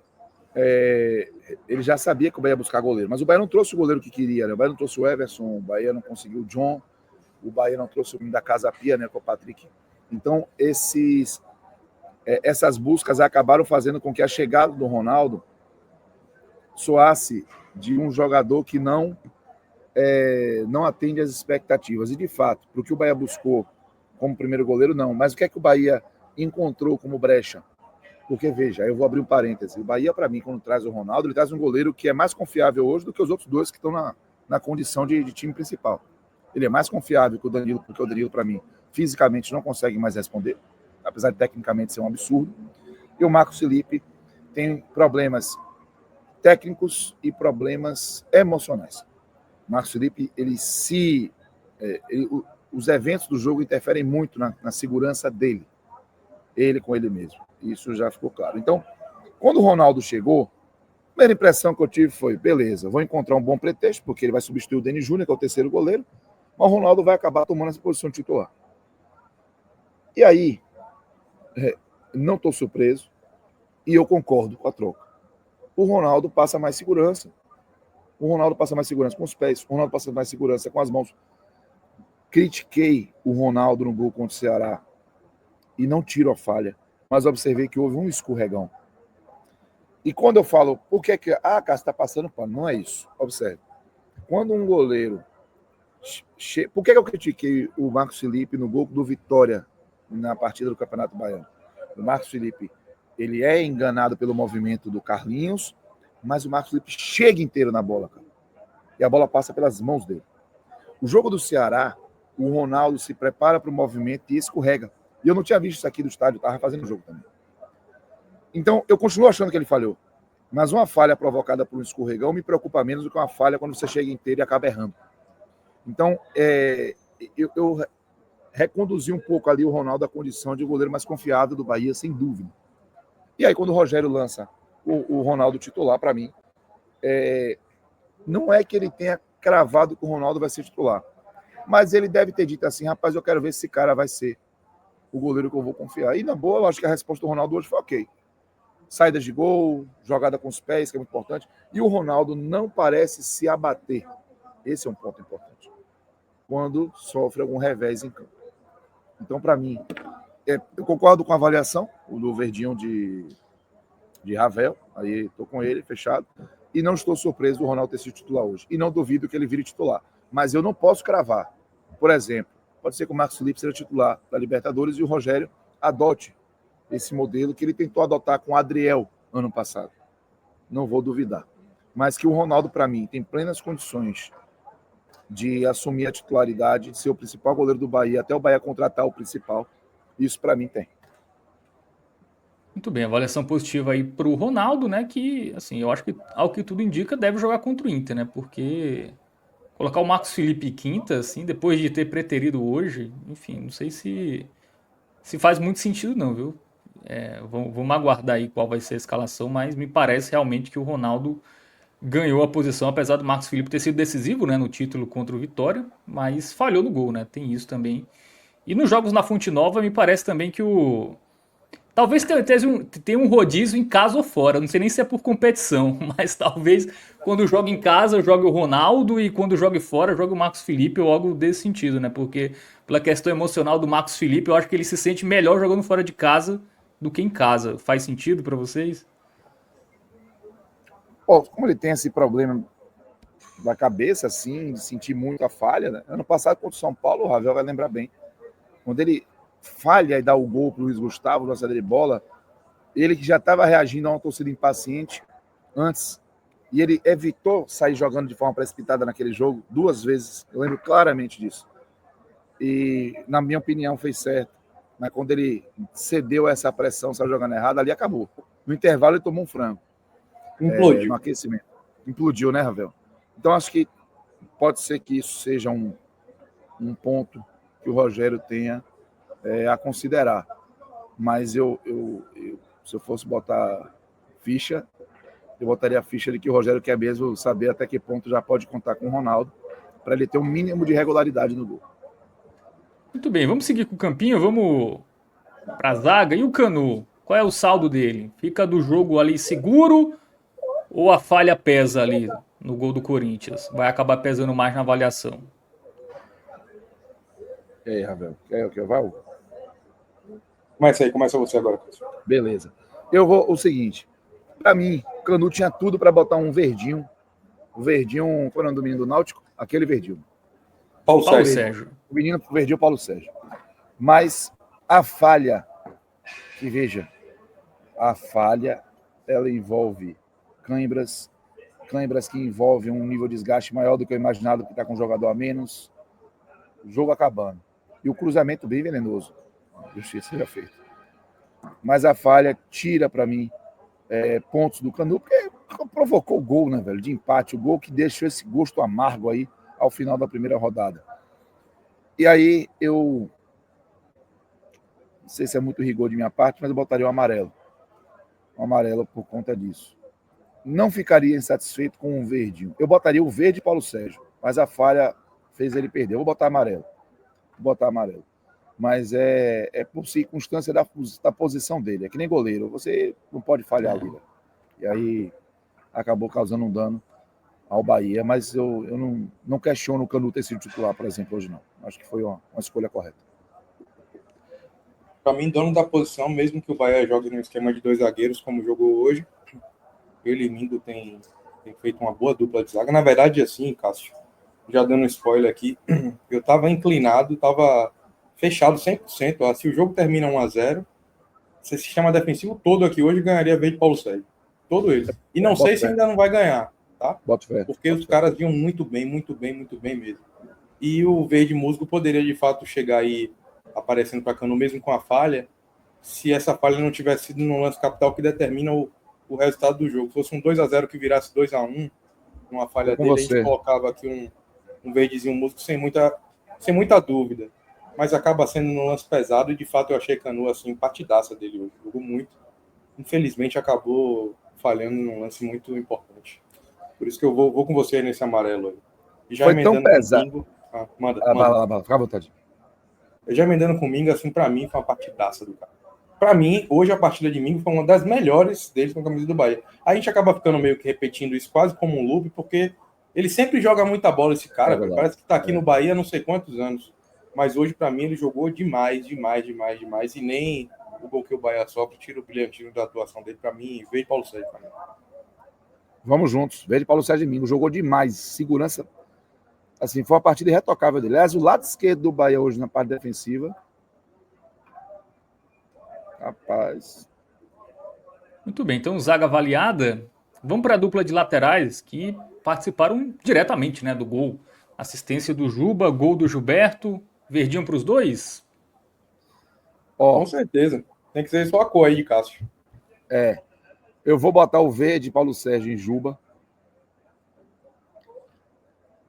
ele já sabia que o Bahia ia buscar goleiro, mas o Bahia não trouxe o goleiro que queria, né? O Bahia não trouxe o Everson, o Bahia não conseguiu o John, o Bahia não trouxe o menino da Casa Pia, né, com o Patrick. Então, essas buscas acabaram fazendo com que a chegada do Ronaldo soasse de um jogador que não atende às expectativas. E, de fato, para o que o Bahia buscou como primeiro goleiro, não. Mas o que é que o Bahia encontrou como brecha? Porque, veja, eu vou abrir um parêntese. O Bahia, para mim, quando traz o Ronaldo, ele traz um goleiro que é mais confiável hoje do que os outros dois que estão na condição de time principal. Ele é mais confiável que o Danilo, porque o Danilo, para mim, fisicamente não consegue mais responder, apesar de tecnicamente ser um absurdo. E o Marcos Felipe tem problemas técnicos e problemas emocionais. O Marcos Felipe, os eventos do jogo interferem muito na segurança dele, ele com ele mesmo. Isso já ficou claro. Então, quando o Ronaldo chegou, a primeira impressão que eu tive foi, beleza, vou encontrar um bom pretexto, porque ele vai substituir o Denis Júnior, que é o terceiro goleiro, mas o Ronaldo vai acabar tomando essa posição de titular. E aí, não estou surpreso, e eu concordo com a troca. o Ronaldo passa mais segurança. O Ronaldo passa mais segurança com os pés, o Ronaldo passa mais segurança com as mãos. Critiquei o Ronaldo no gol contra o Ceará e não tiro a falha, mas observei que houve um escorregão. E quando eu falo, por que Cássio está passando pano? Não é isso. Observe. Quando um goleiro... Por que eu critiquei o Marcos Felipe no gol do Vitória na partida do Campeonato Baiano? O Marcos Felipe, ele é enganado pelo movimento do Carlinhos, mas o Marcos Felipe chega inteiro na bola, cara. E a bola passa pelas mãos dele. O jogo do Ceará, o Ronaldo se prepara para o movimento e escorrega. E eu não tinha visto isso aqui do estádio, estava fazendo o jogo também. Então, eu continuo achando que ele falhou. Mas uma falha provocada por um escorregão me preocupa menos do que uma falha quando você chega inteiro e acaba errando. Então, eu reconduzi um pouco ali o Ronaldo à condição de goleiro mais confiável do Bahia, sem dúvida. E aí, quando o Rogério lança o Ronaldo titular, para mim, não é que ele tenha cravado que o Ronaldo vai ser titular. Mas ele deve ter dito assim, rapaz, eu quero ver se esse cara vai ser o goleiro que eu vou confiar. E na boa, eu acho que a resposta do Ronaldo hoje foi ok. Saídas de gol, jogada com os pés, que é muito importante. E o Ronaldo não parece se abater. Esse é um ponto importante. Quando sofre algum revés em campo. Então, para mim, eu concordo com a avaliação do Verdinho de Ravel. Aí estou com ele, fechado. E não estou surpreso do Ronaldo ter sido titular hoje. E não duvido que ele vire titular. Mas eu não posso cravar. Por exemplo, pode ser que o Marcos Felipe seja titular da Libertadores e o Rogério adote esse modelo que ele tentou adotar com o Adriel ano passado. Não vou duvidar. Mas que o Ronaldo, para mim, tem plenas condições de assumir a titularidade, de ser o principal goleiro do Bahia, até o Bahia contratar o principal. Isso, para mim, tem. Muito bem, avaliação positiva aí pro Ronaldo, né? Que, assim, eu acho que, ao que tudo indica, deve jogar contra o Inter, né? Porque colocar o Marcos Felipe quinta, assim, depois de ter preterido hoje, enfim, não sei se faz muito sentido, não, viu? Vamos aguardar aí qual vai ser a escalação, mas me parece realmente que o Ronaldo ganhou a posição, apesar do Marcos Felipe ter sido decisivo, né, no título contra o Vitória, mas falhou no gol, né? Tem isso também. E nos jogos na Fonte Nova, me parece também que o talvez tenha um rodízio em casa ou fora. Não sei nem se é por competição, mas talvez quando joga em casa jogue o Ronaldo e quando jogue fora jogue o Marcos Felipe ou algo desse sentido, né? Porque pela questão emocional do Marcos Felipe, eu acho que ele se sente melhor jogando fora de casa do que em casa. Faz sentido pra vocês? Pô, como ele tem esse problema da cabeça, assim, de sentir muita falha, né? Ano passado contra o São Paulo, o Ravel vai lembrar bem. Quando ele falha e dá o gol para o Luiz Gustavo na saída de bola, ele que já estava reagindo a uma torcida impaciente antes, e ele evitou sair jogando de forma precipitada naquele jogo 2 vezes. Eu lembro claramente disso. E, na minha opinião, fez certo. Mas quando ele cedeu a essa pressão, saiu jogando errado, ali acabou. No intervalo, ele tomou um frango. Implodiu. No aquecimento. Implodiu, né, Ravel? Então, acho que pode ser que isso seja um ponto que o Rogério tenha a considerar. Mas se eu fosse botar ficha, eu botaria a ficha de que o Rogério quer mesmo saber até que ponto já pode contar com o Ronaldo para ele ter um mínimo de regularidade no gol. Muito bem, vamos seguir com o Campinho, vamos pra zaga. E o Canu? Qual é o saldo dele? Fica do jogo ali seguro ou a falha pesa ali no gol do Corinthians? Vai acabar pesando mais na avaliação? E aí, Ravel? Quer que eu vá? Começa você agora, Cássio. Beleza. Eu vou o seguinte. Para mim, o Canu tinha tudo para botar um verdinho. O verdinho, qual é o nome do menino do Náutico? Aquele verdinho. Paulo Sérgio. O menino verdinho, Paulo Sérgio. Mas a falha, que veja, a falha, ela envolve cãibras que envolvem um nível de desgaste maior do que eu imaginava, que está com um jogador a menos. O jogo acabando. E o cruzamento bem venenoso. Justiça seja feita. Mas a falha tira para mim pontos do Canu, porque provocou o gol, né, velho? De empate, o gol que deixou esse gosto amargo aí ao final da primeira rodada. E aí eu não sei se é muito rigor de minha parte, mas eu botaria o amarelo. O amarelo por conta disso. Não ficaria insatisfeito com o verdinho. Eu botaria o verde Paulo Sérgio, mas a falha fez ele perder. Eu vou botar amarelo. Mas é por circunstância da posição dele. É que nem goleiro. Você não pode falhar ali. Né? E aí acabou causando um dano ao Bahia, mas eu não questiono o Canu ter sido titular, por exemplo, hoje não. Acho que foi uma escolha correta. Para mim, dono da posição, mesmo que o Bahia jogue no esquema de 2 zagueiros, como jogou hoje, ele e Mingo tem feito uma boa dupla de zaga. Na verdade, assim, Cássio, já dando um spoiler aqui, eu estava inclinado, estava fechado 100%. Se o jogo termina 1-0, esse sistema defensivo todo aqui hoje ganharia vez de Paulo Sérgio. Todo ele. E não sei se ainda não vai ganhar, tá? Porque os caras vinham muito bem mesmo. E o Verde Musgo poderia, de fato, chegar aí aparecendo para Canu, mesmo com a falha, se essa falha não tivesse sido no lance capital que determina o resultado do jogo. Se fosse um 2-0 que virasse 2-1, uma falha dele, a gente colocava aqui um verdezinho Musgo sem muita dúvida. Mas acaba sendo no lance pesado e, de fato, eu achei Canu, assim, partidaça dele hoje. Jogou muito. Infelizmente, acabou falhando num lance muito importante. Por isso que eu vou com você nesse amarelo aí. E já foi tão pesado. Mingo, manda. Fica à vontade. Eu já emendando com o Mingo, assim, pra mim, foi uma partidaça do cara. Pra mim, hoje a partida de Mingo foi uma das melhores deles com a camisa do Bahia. A gente acaba ficando meio que repetindo isso quase como um loop, porque ele sempre joga muita bola, esse cara. Parece que tá aqui no Bahia há não sei quantos anos. Mas hoje, pra mim, ele jogou demais. E nem o gol que o Bahia sofre tira o brilhantismo da atuação dele. Pra mim, veio de Paulo Sérgio. Pra mim. Vamos juntos. Veio de Paulo Sérgio Mingo. Jogou demais. Segurança. Assim, foi uma partida irretocável dele. Aliás, o lado esquerdo do Bahia hoje na parte defensiva. Rapaz. Muito bem, então zaga avaliada. Vamos para a dupla de laterais que participaram diretamente, né, do gol. Assistência do Juba, gol do Gilberto. Verdinho para os dois? Com certeza. Tem que ser só a cor aí de Cássio. Eu vou botar o verde Paulo Sérgio em Juba.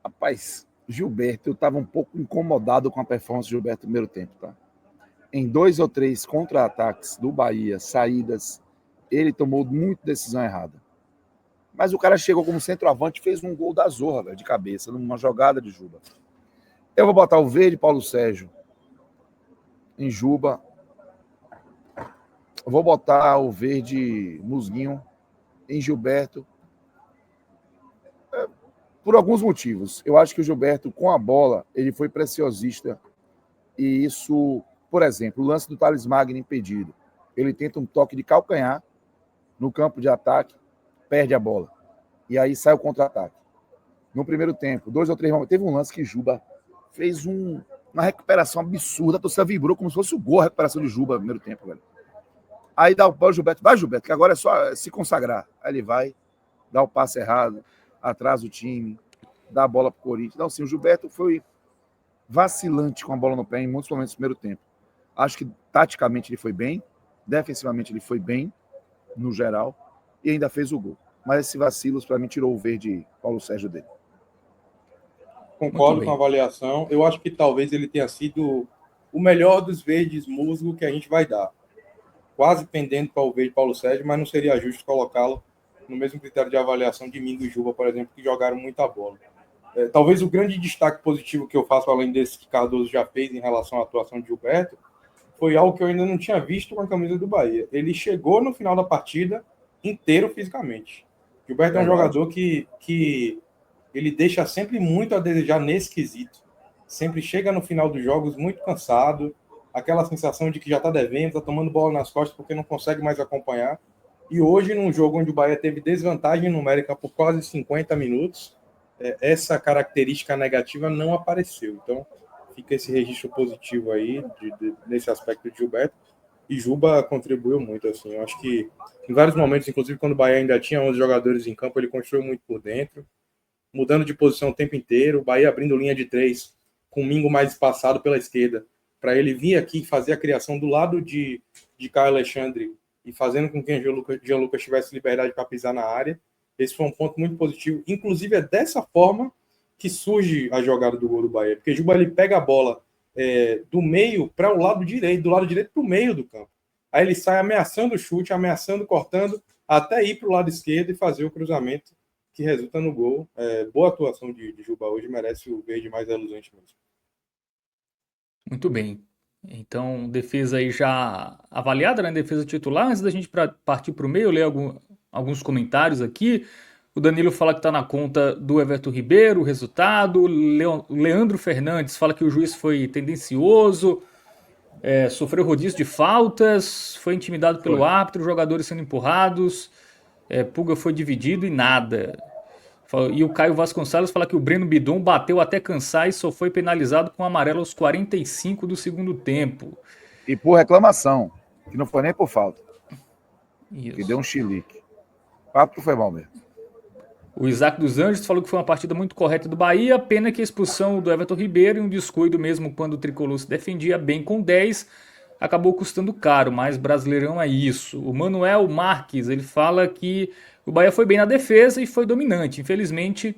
Rapaz, Gilberto, eu estava um pouco incomodado com a performance do Gilberto no primeiro tempo, tá? Em 2 ou 3 contra-ataques do Bahia, saídas, ele tomou muita decisão errada. Mas o cara chegou como centroavante e fez um gol da zorra, velho, de cabeça, numa jogada de Juba. Eu vou botar o verde Paulo Sérgio em Juba. Eu vou botar o verde Musguinho em Gilberto. Por alguns motivos. Eu acho que o Gilberto, com a bola, ele foi preciosista. E isso, por exemplo, o lance do Thales Magno impedido. Ele tenta um toque de calcanhar no campo de ataque, perde a bola. E aí sai o contra-ataque. No primeiro tempo, 2 ou 3 momentos, teve um lance que Juba fez uma recuperação absurda. A torcida vibrou como se fosse o gol a recuperação de Juba no primeiro tempo, velho. Aí dá o pau, Gilberto. Vai, Gilberto, que agora é só se consagrar. Aí ele vai, dá o passe errado, atrasa o time, dá a bola pro Corinthians. Então, assim, o Gilberto foi vacilante com a bola no pé em muitos momentos do primeiro tempo. Acho que taticamente ele foi bem, defensivamente ele foi bem, no geral, e ainda fez o gol. Mas esse vacilo, para mim, tirou o verde Paulo Sérgio dele. Concordo com a avaliação. Eu acho que talvez ele tenha sido o melhor dos verdes musgo que a gente vai dar. Quase pendendo para o verde Paulo Sérgio, mas não seria justo colocá-lo no mesmo critério de avaliação de Mingo e Juba, por exemplo, que jogaram muita bola. Talvez o grande destaque positivo que eu faço, além desse que Cardoso já fez em relação à atuação de Gilberto, foi algo que eu ainda não tinha visto com a camisa do Bahia. Ele chegou no final da partida inteiro fisicamente. Gilberto é um jogador que ele deixa sempre muito a desejar nesse quesito. Sempre chega no final dos jogos muito cansado, aquela sensação de que já está devendo, está tomando bola nas costas porque não consegue mais acompanhar. E hoje, num jogo onde o Bahia teve desvantagem numérica por quase 50 minutos, essa característica negativa não apareceu. Então, fica esse registro positivo aí, nesse aspecto de Gilberto. E Juba contribuiu muito, assim. Eu acho que em vários momentos, inclusive quando o Bahia ainda tinha 11 jogadores em campo, ele construiu muito por dentro, mudando de posição o tempo inteiro, o Bahia abrindo linha de 3, com o Mingo mais espaçado pela esquerda, para ele vir aqui fazer a criação do lado de Caio Alexandre e fazendo com que o Jean Lucas tivesse liberdade para pisar na área. Esse foi um ponto muito positivo. Inclusive, é dessa forma que surge a jogada do gol do Bahia, porque Juba ele pega a bola do meio para o lado direito, do lado direito para o meio do campo. Aí ele sai ameaçando o chute, ameaçando, cortando, até ir para o lado esquerdo e fazer o cruzamento que resulta no gol. Boa atuação de Juba hoje, merece o verde mais reluzente mesmo. Muito bem. Então, defesa aí já avaliada, né? Defesa titular. Antes da gente partir para o meio, eu leio alguns comentários aqui. O Danilo fala que está na conta do Everton Ribeiro, o resultado. O Leandro Fernandes fala que o juiz foi tendencioso, sofreu rodízio de faltas, foi intimidado pelo árbitro, jogadores sendo empurrados, Pulga foi dividido e nada. E o Caio Vasconcelos fala que o Breno Bidon bateu até cansar e só foi penalizado com amarelo aos 45 do segundo tempo. E por reclamação, que não foi nem por falta. Isso. Que deu um chilique. Papo foi mal mesmo. O Isaac dos Anjos falou que foi uma partida muito correta do Bahia, pena que a expulsão do Everton Ribeiro e um descuido mesmo quando o Tricolor se defendia bem com 10, acabou custando caro, mas Brasileirão é isso. O Manuel Marques, ele fala que o Bahia foi bem na defesa e foi dominante. Infelizmente,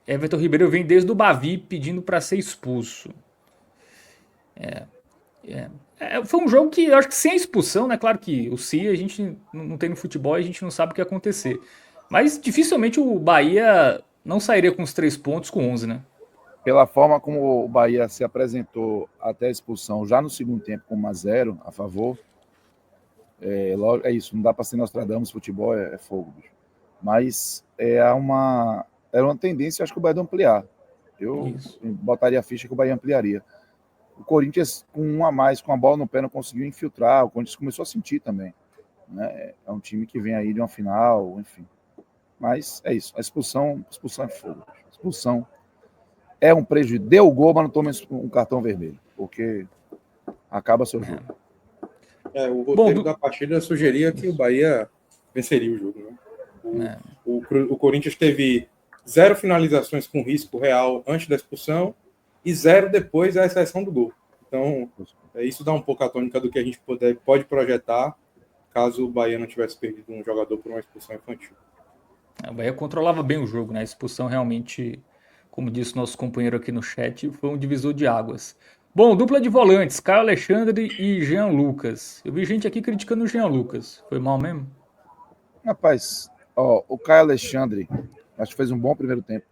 Everton Ribeiro vem desde o Bavi pedindo para ser expulso. Foi um jogo que eu acho que sem a expulsão, né? Claro que o Se a gente não tem no futebol e a gente não sabe o que ia acontecer. Mas dificilmente o Bahia não sairia com os 3 pontos com 11, né? Pela forma como o Bahia se apresentou até a expulsão, já no segundo tempo, com 1-0 a favor, é isso, não dá para ser Nostradamus, futebol é fogo, bicho. Mas era uma tendência, acho que o Bahia ampliar. Eu botaria a ficha que o Bahia ampliaria. O Corinthians, com 1 a mais, com a bola no pé, não conseguiu infiltrar. O Corinthians começou a sentir também. Né? É um time que vem aí de uma final, enfim. Mas é isso. A expulsão é fogo. A expulsão é um prejuízo. Deu o gol, mas não toma um cartão vermelho. Porque acaba seu jogo. O roteiro da partida sugeria que o Bahia venceria o jogo. Né? O Corinthians teve 0 finalizações com risco real antes da expulsão e 0 depois, à exceção do gol. Então, isso dá um pouco a tônica do que a gente pode projetar caso o Bahia não tivesse perdido um jogador por uma expulsão infantil. O Bahia controlava bem o jogo, né? A expulsão realmente, como disse nosso companheiro aqui no chat, foi um divisor de águas. Bom, dupla de volantes, Caio Alexandre e Jean Lucas. Eu vi gente aqui criticando o Jean Lucas. Foi mal mesmo? Rapaz, o Caio Alexandre, acho que fez um bom primeiro tempo.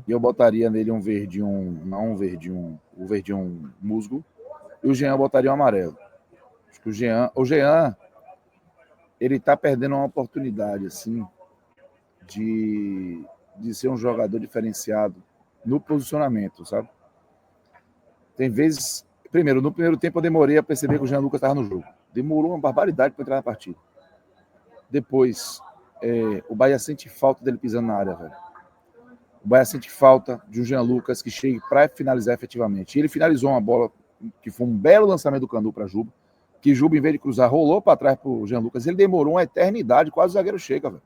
E eu botaria nele um verdinho, o verdinho musgo. E o Jean eu botaria um amarelo. Acho que o Jean, ele tá perdendo uma oportunidade, assim, de ser um jogador diferenciado no posicionamento, sabe? Tem vezes... Primeiro, no primeiro tempo eu demorei a perceber que o Jean Lucas estava no jogo. Demorou uma barbaridade para entrar na partida. Depois, o Bahia sente falta dele pisando na área, velho. O Bahia sente falta de um Jean Lucas que chegue para finalizar efetivamente. E ele finalizou uma bola que foi um belo lançamento do Canu para Juba, que Juba, em vez de cruzar, rolou para trás para o Jean Lucas. Ele demorou uma eternidade, quase o zagueiro chega, velho.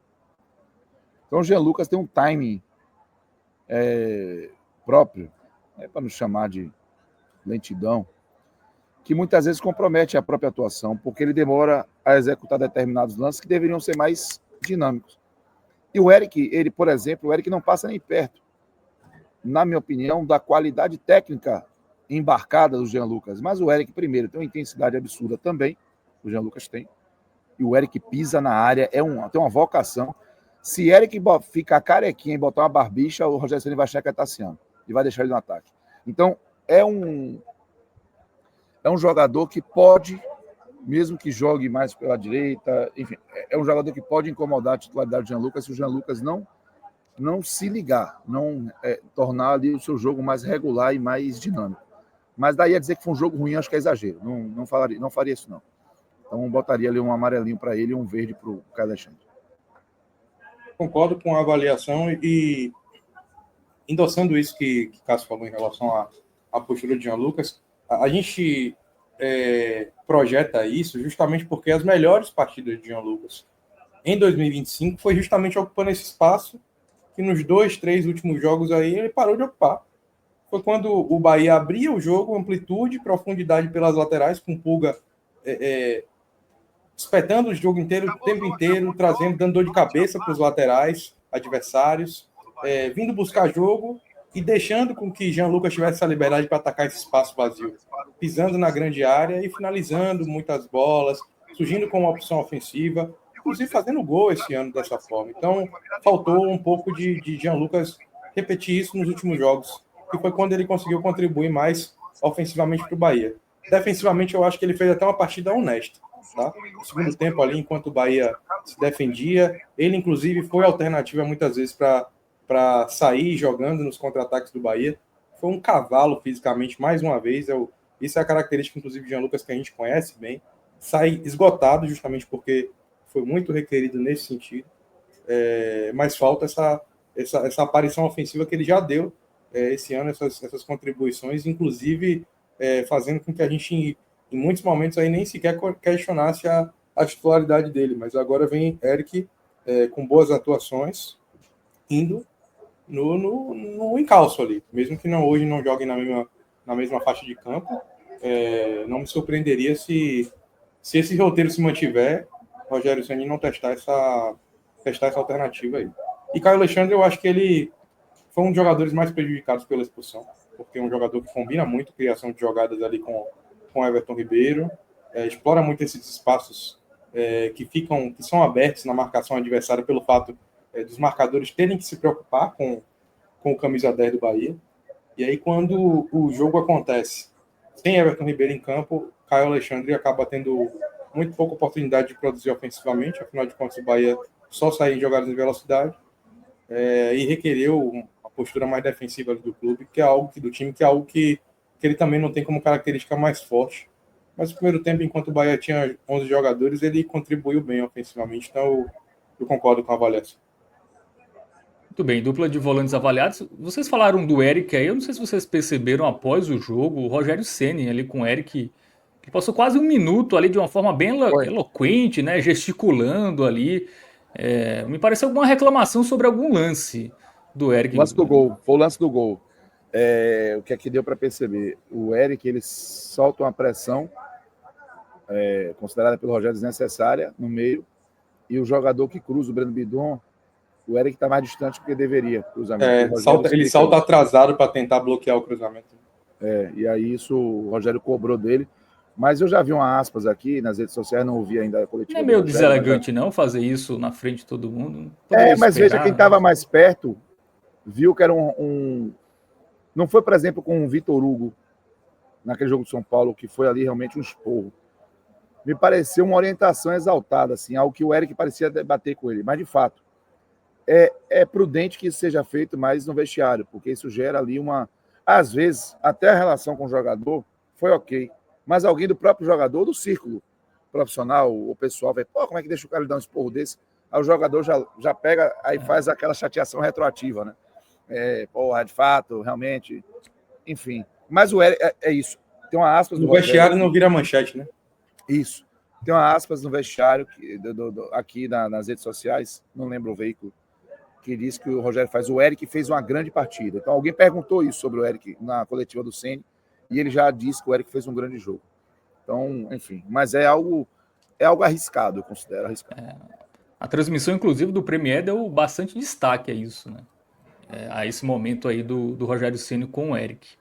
Então o Jean Lucas tem um timing próprio, para não chamar de lentidão, que muitas vezes compromete a própria atuação, porque ele demora a executar determinados lances que deveriam ser mais dinâmicos. E o Eric, por exemplo, o Eric não passa nem perto, na minha opinião, da qualidade técnica embarcada do Jean Lucas. Mas o Eric, primeiro, tem uma intensidade absurda também, o Jean Lucas tem, e o Eric pisa na área, tem uma vocação. Se Eric ficar carequinha e botar uma barbicha, o Rogério Ceni vai achar que é Tassiano, e vai deixar ele no ataque. Então, é um jogador que pode, mesmo que jogue mais pela direita, enfim, é um jogador que pode incomodar a titularidade do Jean Lucas se o Jean Lucas não se ligar, não tornar ali o seu jogo mais regular e mais dinâmico. Mas daí a dizer que foi um jogo ruim, acho que é exagero. Não faria isso, não. Então botaria ali um amarelinho para ele e um verde para o Caio Alexandre. Concordo com a avaliação e endossando isso que Cássio falou em relação à postura de Jean Lucas, a gente projeta isso justamente porque as melhores partidas de Jean Lucas em 2025 foi justamente ocupando esse espaço que nos 2, 3 últimos jogos aí ele parou de ocupar. Foi quando o Bahia abria o jogo, amplitude, profundidade pelas laterais, com Pulga espetando o jogo inteiro, o tempo inteiro, dando dor de cabeça para os laterais adversários, vindo buscar jogo e deixando com que Jean Lucas tivesse essa liberdade para atacar esse espaço vazio, pisando na grande área e finalizando muitas bolas, surgindo como uma opção ofensiva, inclusive fazendo gol esse ano dessa forma. Então, faltou um pouco de Jean Lucas repetir isso nos últimos jogos, que foi quando ele conseguiu contribuir mais ofensivamente para o Bahia. Defensivamente, eu acho que ele fez até uma partida honesta. Tá? No segundo tempo ali, enquanto o Bahia se defendia, ele inclusive foi alternativa muitas vezes para sair jogando nos contra-ataques do Bahia. Foi um cavalo fisicamente, mais uma vez. Isso é a característica, inclusive, de Jean Lucas, que a gente conhece bem. Sai esgotado, justamente porque foi muito requerido nesse sentido. Mas falta essa aparição ofensiva que ele já deu esse ano, essas contribuições, inclusive fazendo com que a gente, em muitos momentos, aí nem sequer questionasse a titularidade dele. Mas agora vem Eric com boas atuações, indo no encalço ali. Mesmo que hoje não joguem na mesma faixa de campo, não me surpreenderia se esse roteiro se mantiver, Rogério Ceni não testar essa alternativa aí. E Caio Alexandre, eu acho que ele foi um dos jogadores mais prejudicados pela expulsão, porque é um jogador que combina muito criação de jogadas ali com Everton Ribeiro, explora muito esses espaços que são abertos na marcação adversária pelo fato dos marcadores terem que se preocupar com o camisa 10 do Bahia. E aí, quando o jogo acontece sem Everton Ribeiro em campo, Caio Alexandre acaba tendo muito pouca oportunidade de produzir ofensivamente, afinal de contas o Bahia só sair em jogadas de velocidade, e requereu uma postura mais defensiva do clube, do time, que é algo que ele também não tem como característica mais forte. Mas no primeiro tempo, enquanto o Bahia tinha 11 jogadores, ele contribuiu bem ofensivamente, então eu concordo com a avaliação. Muito bem, dupla de volantes avaliados. Vocês falaram do Eric aí, eu não sei se vocês perceberam após o jogo, o Rogério Ceni ali com o Eric, que passou quase um minuto ali de uma forma bem eloquente, né, gesticulando ali. Me pareceu alguma reclamação sobre algum lance do Eric. O lance do gol, foi o lance do gol. O que é que deu para perceber? O Eric, ele solta uma pressão considerada pelo Rogério desnecessária no meio, e o jogador que cruza, o Breno Bidon, o Eric está mais distante do que deveria. Cruzamento. Ele salta atrasado para tentar bloquear o cruzamento. E aí isso o Rogério cobrou dele. Mas eu já vi uma aspas aqui nas redes sociais, não ouvi ainda a coletiva. Não é meio deselegante não fazer isso na frente de todo mundo? Mas veja, quem estava mais perto viu que era Não foi, por exemplo, com o Vitor Hugo, naquele jogo de São Paulo, que foi ali realmente um esporro. Me pareceu uma orientação exaltada, assim, algo que o Eric parecia debater com ele. Mas, de fato, é prudente que isso seja feito mais no vestiário, porque isso gera ali Às vezes, até a relação com o jogador foi ok, mas alguém do próprio jogador, do círculo profissional, o pessoal vai, como é que deixa o cara dar um esporro desse? Aí o jogador já pega, aí faz aquela chateação retroativa, né? De fato, realmente, enfim. Mas o Eric, é isso. Tem uma aspas no vestiário não vira manchete, né? Isso. Tem uma aspas no vestiário, aqui nas redes sociais, não lembro o veículo, que diz que o Rogério o Eric fez uma grande partida. Então alguém perguntou isso sobre o Eric na coletiva do Ceni, e ele já disse que o Eric fez um grande jogo. Então, enfim, mas é algo arriscado, eu considero arriscado. A transmissão, inclusive, do Premier deu bastante destaque a isso, né? A esse momento aí do Rogério Ceni com o Eric.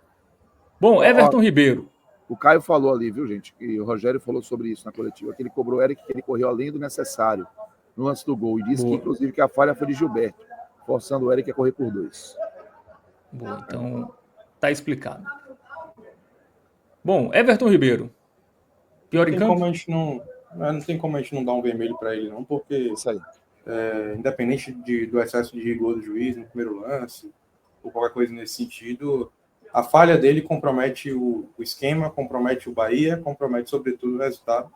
Bom, Everton Ribeiro. O Caio falou ali, viu, gente? E o Rogério falou sobre isso na coletiva, que ele cobrou o Eric, que ele correu além do necessário no lance do gol. E disse que, inclusive, que a falha foi de Gilberto, forçando o Eric a correr por 2. Boa, então tá explicado. Bom, Everton Ribeiro. Pior em campo? Não tem como a gente não dar um vermelho para ele, não, porque isso aí. Independente do excesso de rigor do juiz no primeiro lance, ou qualquer coisa nesse sentido, a falha dele compromete o esquema, compromete o Bahia, compromete, sobretudo, o resultado.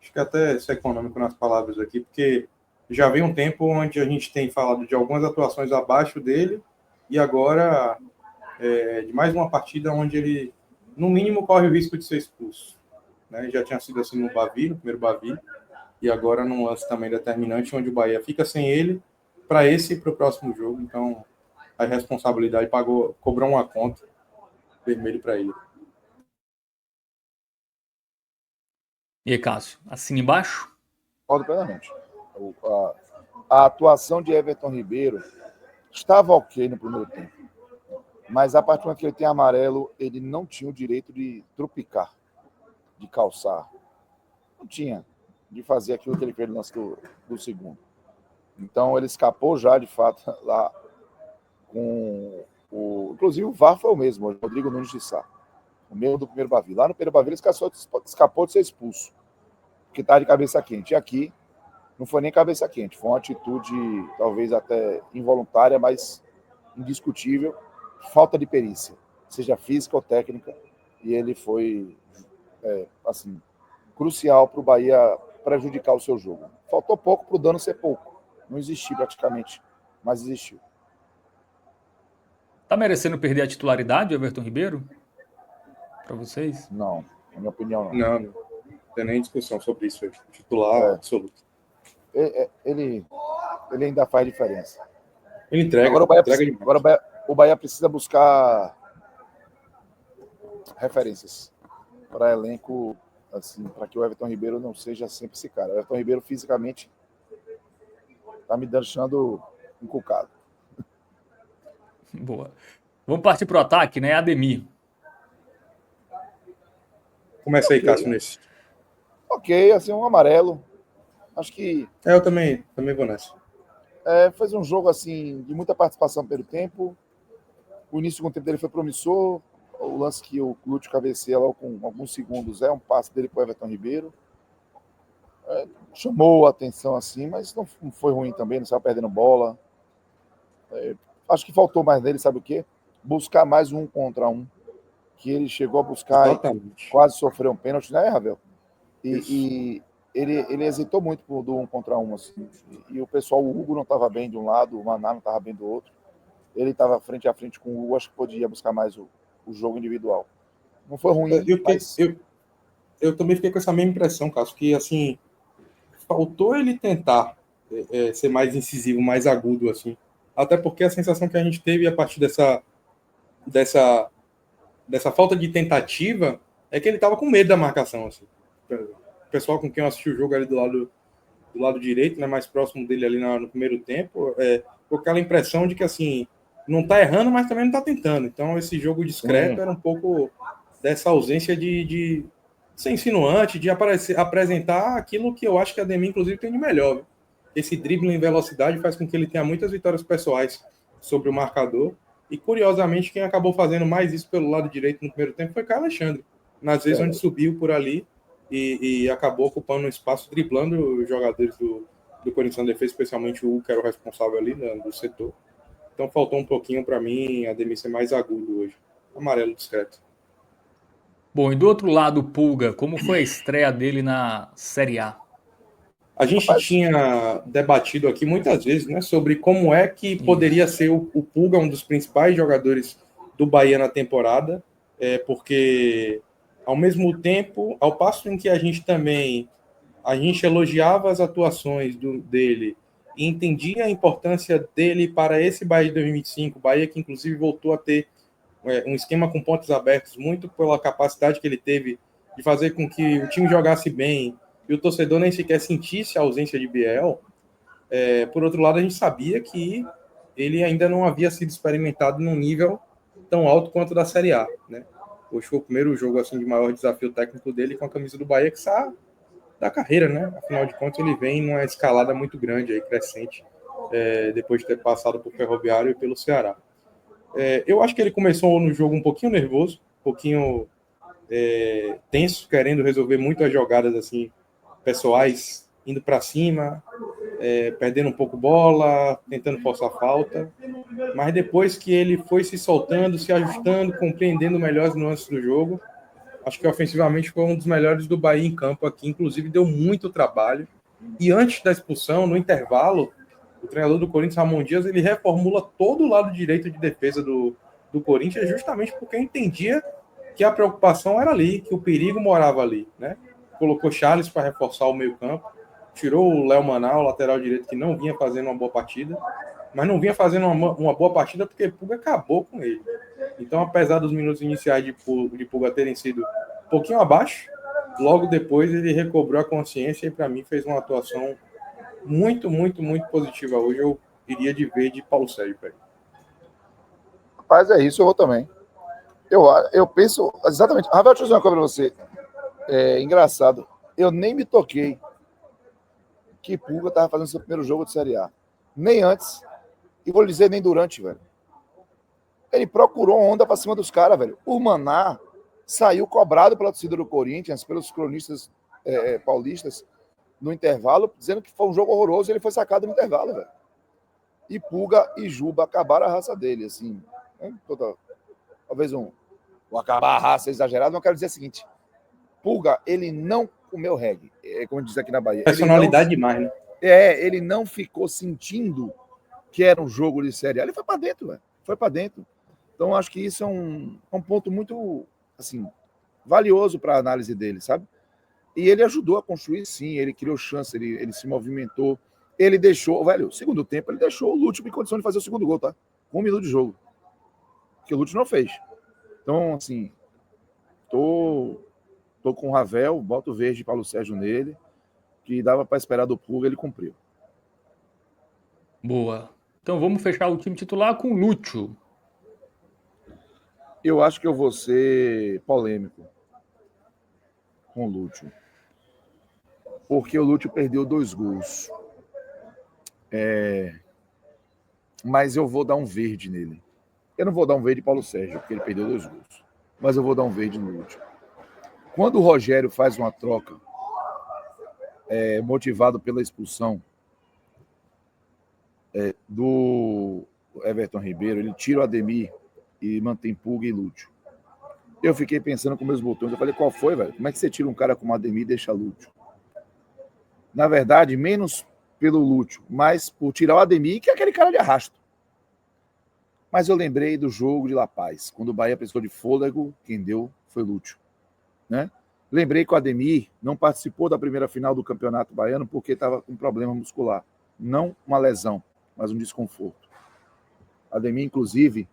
Acho que até ser econômico nas palavras aqui, porque já vem um tempo onde a gente tem falado de algumas atuações abaixo dele, e agora de mais uma partida onde ele, no mínimo, corre o risco de ser expulso. Né? Já tinha sido assim no primeiro Bavi, e agora num lance também determinante, onde o Bahia fica sem ele para esse e para o próximo jogo. Então, a responsabilidade cobrou uma conta vermelho para ele. E aí, Cássio, assina embaixo? Concordo plenamente. A atuação de Everton Ribeiro estava ok no primeiro tempo, mas a partir do momento que ele tem amarelo, ele não tinha o direito de trupicar, de calçar. Não tinha de fazer aquilo que ele fez no lance do segundo. Então, ele escapou já, de fato, lá com inclusive, o VAR foi o mesmo, o Rodrigo Nunes de Sá. O mesmo do primeiro Bavi. Lá no primeiro Bavi, ele escapou de ser expulso. porque estava de cabeça quente. E aqui não foi nem cabeça quente, foi uma atitude talvez até involuntária, mas indiscutível, falta de perícia, seja física ou técnica, e ele foi assim, crucial para o Bahia prejudicar o seu jogo. Faltou pouco para o dano ser pouco, não existiu praticamente, mas existiu. Tá merecendo perder a titularidade, o Everton Ribeiro? Para vocês? Não, na minha opinião, não. Não tem nem discussão sobre isso. Titular absoluto. Ele ainda faz diferença. Ele entrega. Agora o Bahia precisa buscar referências para elenco, assim, para que o Everton Ribeiro não seja sempre esse cara. O Everton Ribeiro fisicamente tá me deixando encucado. Boa. Vamos partir pro ataque, né? Ademir. Começa aí, Cássio, nesse. Ok, assim, um amarelo. Acho que Eu também vou nessa. fez um jogo assim de muita participação pelo tempo. O início do segundo tempo dele foi promissor. O lance que o Lúcio cabeceia logo com alguns segundos um passe dele para o Everton Ribeiro. Chamou a atenção assim, mas não foi ruim também, não saiu perdendo bola. Acho que faltou mais nele, sabe o quê? Buscar mais um contra um. Que ele chegou a buscar Exatamente. e quase sofreu um pênalti, né, Ravel? E ele hesitou muito do um contra um. Assim. E o pessoal, o Hugo não estava bem de um lado, o Maná não estava bem do outro. Ele estava frente a frente com o Hugo, acho que podia buscar mais o jogo individual. Não foi ruim, mas... Eu também fiquei com essa mesma impressão, Cássio, que assim, faltou ele tentar ser mais incisivo, mais agudo, assim. Até porque a sensação que a gente teve a partir dessa falta de tentativa é que ele estava com medo da marcação, assim. O pessoal com quem eu assisti o jogo ali do lado direito, né, mais próximo dele ali no primeiro tempo, com aquela impressão de que, assim, não está errando, mas também não está tentando. Então, esse jogo discreto era um pouco dessa ausência de ser insinuante, de apresentar aquilo que eu acho que a Ademir, inclusive, tem de melhor. Viu? Esse drible em velocidade faz com que ele tenha muitas vitórias pessoais sobre o marcador. E, curiosamente, quem acabou fazendo mais isso pelo lado direito no primeiro tempo foi Caio Alexandre. Nas vezes onde subiu por ali e acabou ocupando um espaço, driblando os jogadores do Corinthians na defesa, especialmente o Hugo, que era o responsável ali do setor. Então, faltou um pouquinho para mim a Ademir ser mais agudo hoje. Amarelo discreto. Bom, e do outro lado, o Pulga, como foi a estreia dele na Série A? A gente tinha debatido aqui muitas vezes, né, sobre como é que poderia ser o Pulga um dos principais jogadores do Bahia na temporada, porque ao mesmo tempo, ao passo em que a gente elogiava as atuações dele e entendia a importância dele para esse Bahia de 2025, Bahia que inclusive voltou a ter um esquema com pontos abertos, muito pela capacidade que ele teve de fazer com que o time jogasse bem e o torcedor nem sequer sentisse a ausência de Biel. Por outro lado, a gente sabia que ele ainda não havia sido experimentado num nível tão alto quanto da Série A, né? Hoje foi o primeiro jogo assim, de maior desafio técnico dele com a camisa do Bahia, que está da carreira, né? Afinal de contas, ele vem numa escalada muito grande, aí, crescente, depois de ter passado por Ferroviário e pelo Ceará. Eu acho que ele começou no jogo um pouquinho nervoso, um pouquinho tenso, querendo resolver muitas jogadas assim pessoais, indo para cima, perdendo um pouco bola, tentando forçar falta. Mas depois que ele foi se soltando, se ajustando, compreendendo melhor as nuances do jogo, acho que ofensivamente foi um dos melhores do Bahia em campo aqui, inclusive deu muito trabalho. E antes da expulsão, no intervalo, o treinador do Corinthians, Ramon Dias, ele reformula todo o lado direito de defesa do Corinthians, justamente porque entendia que a preocupação era ali, que o perigo morava ali, né? Colocou Charles para reforçar o meio-campo, tirou o Léo Maná, o lateral direito, que não vinha fazendo uma boa partida, mas não vinha fazendo uma boa partida porque Pulga acabou com ele. Então, apesar dos minutos iniciais de Pulga terem sido um pouquinho abaixo, logo depois ele recobrou a consciência e, para mim, fez uma atuação muito, muito, muito positiva hoje. Eu iria de ver de Paulo Sérgio para ele. Rapaz, é isso, eu vou também. Eu penso exatamente. Rafael, deixa eu dizer uma coisa para você. Engraçado. Eu nem me toquei que Pulga estava fazendo seu primeiro jogo de Série A. Nem antes. E vou lhe dizer, nem durante, velho. Ele procurou onda para cima dos caras, velho. O Maná saiu cobrado pela torcida do Corinthians, pelos cronistas paulistas no intervalo, dizendo que foi um jogo horroroso e ele foi sacado no intervalo, velho. E Pulga e Juba acabaram a raça dele, assim. Né? Talvez o acabar a raça exagerado, mas eu quero dizer o seguinte: Pulga, ele não comeu reggae, como diz aqui na Bahia. Personalidade demais, né? Ele não ficou sentindo que era um jogo de Série A. Ele foi para dentro, velho. Foi para dentro. Então, acho que isso é um ponto muito, assim, valioso para a análise dele, sabe? E ele ajudou a construir, sim. Ele criou chance, ele se movimentou. Ele deixou, velho, segundo tempo, ele deixou o Lúcio em condição de fazer o segundo gol, tá? Com 1 minuto de jogo. Que o Lúcio não fez. Então, assim, tô com o Ravel, boto o verde Paulo Sérgio nele, que dava para esperar do Pulga, ele cumpriu. Boa. Então vamos fechar o time titular com o Lúcio. Eu acho que eu vou ser polêmico com o Lúcio. Porque o Lúcio perdeu 2 gols. Mas eu vou dar um verde nele. Eu não vou dar um verde Paulo Sérgio, porque ele perdeu 2 gols. Mas eu vou dar um verde no Lúcio. Quando o Rogério faz uma troca motivado pela expulsão do Everton Ribeiro, ele tira o Ademir e mantém Pulga e Lúcio. Eu fiquei pensando com meus botões, eu falei, qual foi, velho? Como é que você tira um cara como Ademir e deixa Lúcio? Na verdade, menos pelo Lúcio, mas por tirar o Ademir, que é aquele cara de arrasto. Mas eu lembrei do jogo de La Paz, quando o Bahia precisou de fôlego, quem deu foi Lúcio. Né? Lembrei que o Ademir não participou da primeira final do Campeonato Baiano porque estava com problema muscular. Não uma lesão, mas um desconforto. Ademir, inclusive,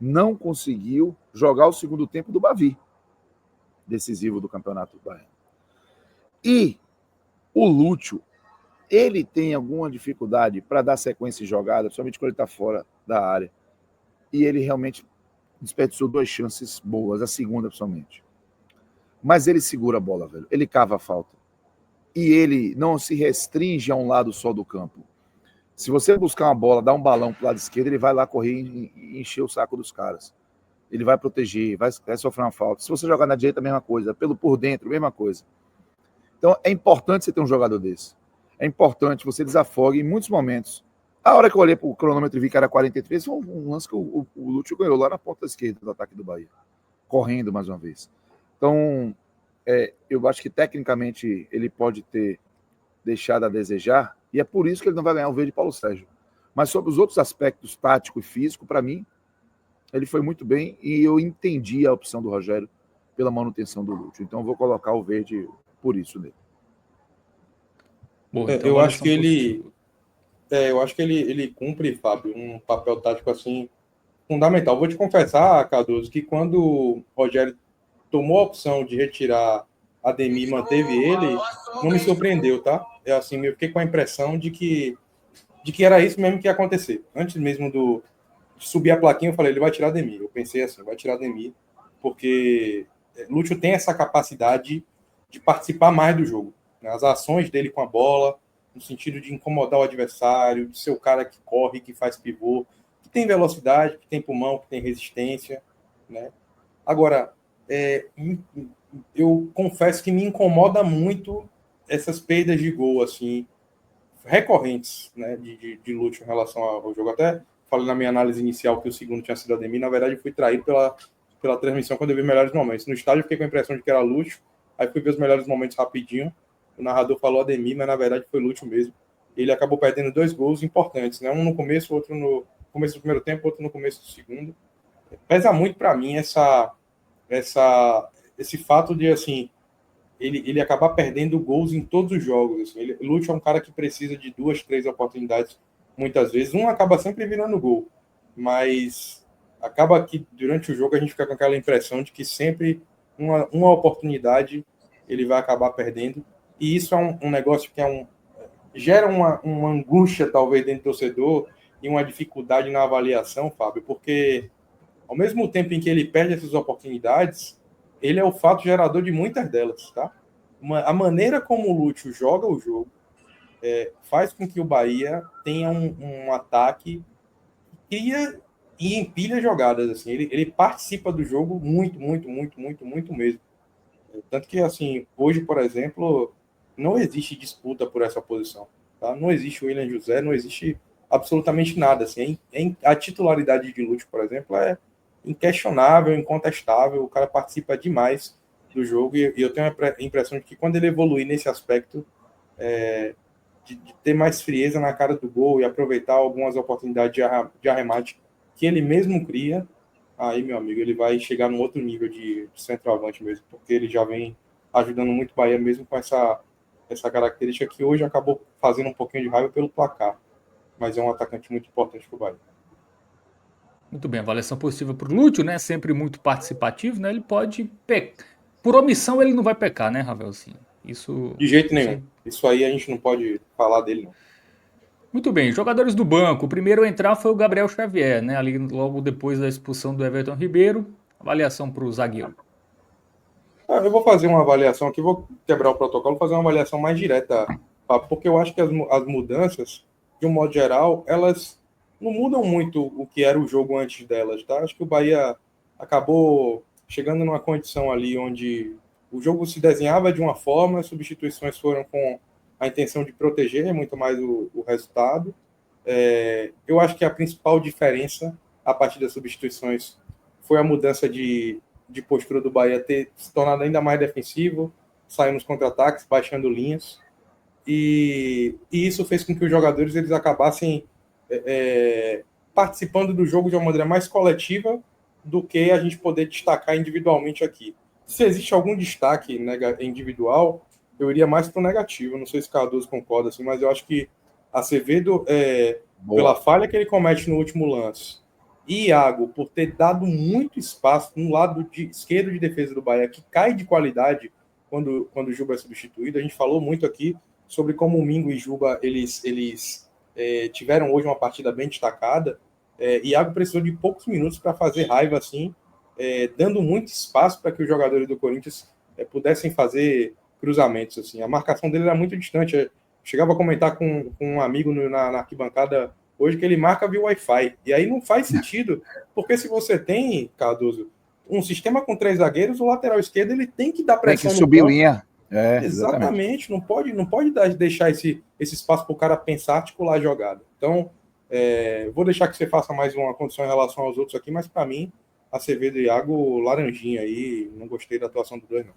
não conseguiu jogar o segundo tempo do Bavi, decisivo do Campeonato Baiano. E o Lúcio, ele tem alguma dificuldade para dar sequência em jogada, principalmente quando ele está fora da área. E ele realmente desperdiçou 2 chances boas, a segunda principalmente. Mas ele segura a bola, velho. Ele cava a falta. E ele não se restringe a um lado só do campo. Se você buscar uma bola, dar um balão pro lado esquerdo, ele vai lá correr e encher o saco dos caras. Ele vai proteger, vai sofrer uma falta. Se você jogar na direita, a mesma coisa. Pelo por dentro, a mesma coisa. Então, é importante você ter um jogador desse. É importante, você desafogue em muitos momentos. A hora que eu olhei pro cronômetro e vi que era 43, foi um lance que o Lúcio ganhou lá na ponta esquerda do ataque do Bahia. Correndo mais uma vez. Então, eu acho que tecnicamente ele pode ter deixado a desejar, e é por isso que ele não vai ganhar o verde Paulo Sérgio. Mas sobre os outros aspectos tático e físico, para mim, ele foi muito bem e eu entendi a opção do Rogério pela manutenção do Lúcio. Então, eu vou colocar o verde por isso nele. Boa, então Eu acho que ele cumpre, Fábio, um papel tático assim fundamental. Vou te confessar, Cardoso, que quando o Rogério tomou a opção de retirar Ademir e manteve ele, não me surpreendeu, tá? Assim, eu fiquei com a impressão de que era isso mesmo que ia acontecer. Antes mesmo de subir a plaquinha, eu falei, ele vai tirar Ademir. Eu pensei assim, vai tirar Ademir, porque Lúcio tem essa capacidade de participar mais do jogo. Né? As ações dele com a bola, no sentido de incomodar o adversário, de ser o cara que corre, que faz pivô, que tem velocidade, que tem pulmão, que tem resistência. Né? Agora, eu confesso que me incomoda muito essas perdas de gol, assim, recorrentes, né, de Lúcio em relação ao jogo. Até falei na minha análise inicial que o segundo tinha sido Ademir, na verdade eu fui traído pela transmissão quando eu vi melhores momentos. No estádio eu fiquei com a impressão de que era Lúcio, aí fui ver os melhores momentos rapidinho, o narrador falou Ademir, mas na verdade foi Lúcio mesmo. Ele acabou perdendo 2 gols importantes, né, um no começo, outro no começo do primeiro tempo, outro no começo do segundo. Pesa muito para mim esse fato de, assim, ele acabar perdendo gols em todos os jogos. Assim. Lúcio é um cara que precisa de 2, 3 oportunidades muitas vezes. Um acaba sempre virando gol, mas acaba que durante o jogo a gente fica com aquela impressão de que sempre uma oportunidade ele vai acabar perdendo. E isso é um negócio que gera uma angústia, talvez, dentro do torcedor e uma dificuldade na avaliação, Fábio, porque ao mesmo tempo em que ele perde essas oportunidades, ele é o fato gerador de muitas delas, tá? A maneira como o Lúcio joga o jogo faz com que o Bahia tenha um ataque e empilha jogadas, assim. Ele participa do jogo muito, muito, muito, muito, muito mesmo. Tanto que, assim, hoje, por exemplo, não existe disputa por essa posição. Tá? Não existe o William José, não existe absolutamente nada. Assim. A titularidade de Lúcio, por exemplo, é inquestionável, incontestável. O cara participa demais do jogo e eu tenho a impressão de que quando ele evoluir nesse aspecto, de ter mais frieza na cara do gol e aproveitar algumas oportunidades de arremate que ele mesmo cria, aí, meu amigo, ele vai chegar num outro nível de centroavante mesmo, porque ele já vem ajudando muito o Bahia mesmo com essa característica que hoje acabou fazendo um pouquinho de raiva pelo placar, mas é um atacante muito importante para o Bahia. Muito bem, avaliação positiva para o Lúcio, né? Sempre muito participativo, né? Ele pode pecar. Por omissão ele não vai pecar, né, Ravel? Assim, isso, De jeito isso nenhum. é... Isso aí a gente não pode falar dele, não. Muito bem, jogadores do banco. O primeiro a entrar foi o Gabriel Xavier, né? Ali logo depois da expulsão do Everton Ribeiro. Avaliação para o zagueiro. Eu vou fazer uma avaliação aqui, vou quebrar o protocolo, fazer uma avaliação mais direta, tá? Porque eu acho que as mudanças, de um modo geral, elas não mudam muito o que era o jogo antes delas, tá? Acho que o Bahia acabou chegando numa condição ali onde o jogo se desenhava de uma forma, as substituições foram com a intenção de proteger muito mais o resultado. Eu acho que a principal diferença a partir das substituições foi a mudança de postura do Bahia ter se tornado ainda mais defensivo, saindo nos contra-ataques, baixando linhas. E isso fez com que os jogadores eles acabassem participando do jogo de uma maneira mais coletiva do que a gente poder destacar individualmente aqui. Se existe algum destaque individual, eu iria mais para o negativo. Não sei se o Cardoso concorda, assim, mas eu acho que Acevedo, pela falha que ele comete no último lance, e Iago, por ter dado muito espaço no lado esquerdo de defesa do Bahia, que cai de qualidade quando o Juba é substituído. A gente falou muito aqui sobre como o Mingo e Juba eles tiveram hoje uma partida bem destacada. Iago precisou de poucos minutos para fazer raiva, assim, dando muito espaço para que os jogadores do Corinthians pudessem fazer cruzamentos. Assim. A marcação dele era muito distante. Eu chegava a comentar com um amigo na arquibancada hoje que ele marca via Wi-Fi. E aí não faz sentido, porque se você tem, Cardoso, um sistema com 3 zagueiros, o lateral esquerdo ele tem que dar pressão no subir linha. Exatamente. Não pode deixar esse espaço para o cara pensar, articular a jogada. Então, vou deixar que você faça mais uma condição em relação aos outros aqui, mas para mim, Acevedo e Iago, laranjinha aí, não gostei da atuação dos dois, não.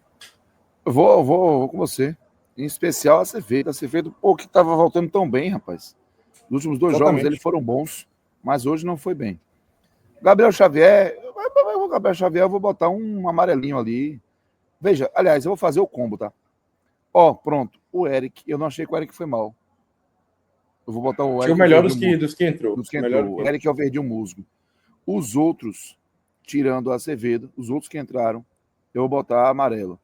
Eu vou com você. Em especial Acevedo. Acevedo, que estava voltando tão bem, rapaz. Os últimos 2 jogos dele foram bons, mas hoje não foi bem. Gabriel Xavier, eu vou botar um amarelinho ali. Veja, aliás, eu vou fazer o combo, tá? Pronto. O Eric, eu não achei que o Eric foi mal. Eu vou botar o Eric. O melhor dos que entrou. O Eric é o verdinho musgo. Os outros, tirando o Acevedo, os outros que entraram, eu vou botar amarelo.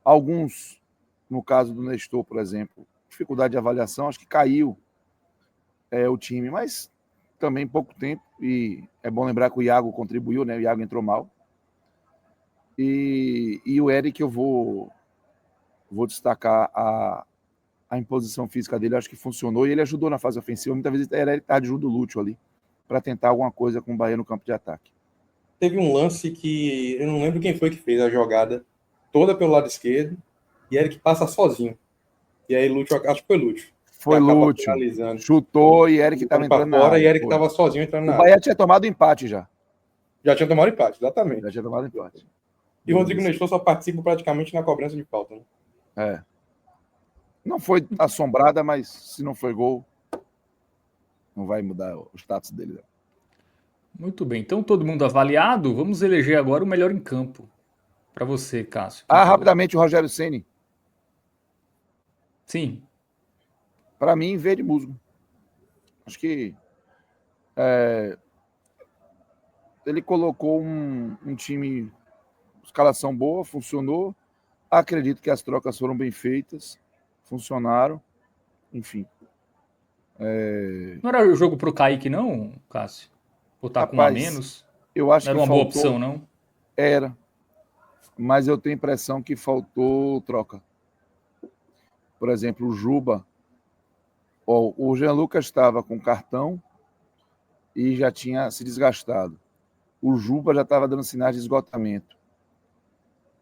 Alguns, no caso do Nestor, por exemplo, dificuldade de avaliação, acho que caiu o time, mas também pouco tempo, e é bom lembrar que o Iago contribuiu, né? O Iago entrou mal. E o Eric eu vou destacar a imposição física dele, acho que funcionou, e ele ajudou na fase ofensiva. Muitas vezes era ele que estava de ajuda do Lúcio ali, para tentar alguma coisa com o Bahia no campo de ataque. Teve um lance que eu não lembro quem foi que fez a jogada toda pelo lado esquerdo, e Eric passa sozinho. E aí Lúcio, acho que foi Lúcio. Foi Lúcio, chutou e Eric estava entrando na área. E Eric estava sozinho entrando na área. O Bahia tinha tomado empate já. Já tinha tomado empate, exatamente. Já tinha tomado empate. E o Rodrigo Nestor só participa praticamente na cobrança de falta, né? Não foi assombrada, mas se não foi gol, não vai mudar o status dele. Não. Muito bem, então todo mundo avaliado, vamos eleger agora o melhor em campo. Para você, Cássio. Rapidamente o Rogério Ceni. Sim. Para mim, verde musgo. Acho que ele colocou um time, escalação boa, funcionou. Acredito que as trocas foram bem feitas, funcionaram. Enfim. Não era o jogo pro Kaique, não, Cássio? Por estar com um a menos? Eu acho não era uma boa opção, não? Era. Mas eu tenho a impressão que faltou troca. Por exemplo, o Juba. O Jean Lucas estava com cartão e já tinha se desgastado. O Juba já estava dando sinais de esgotamento.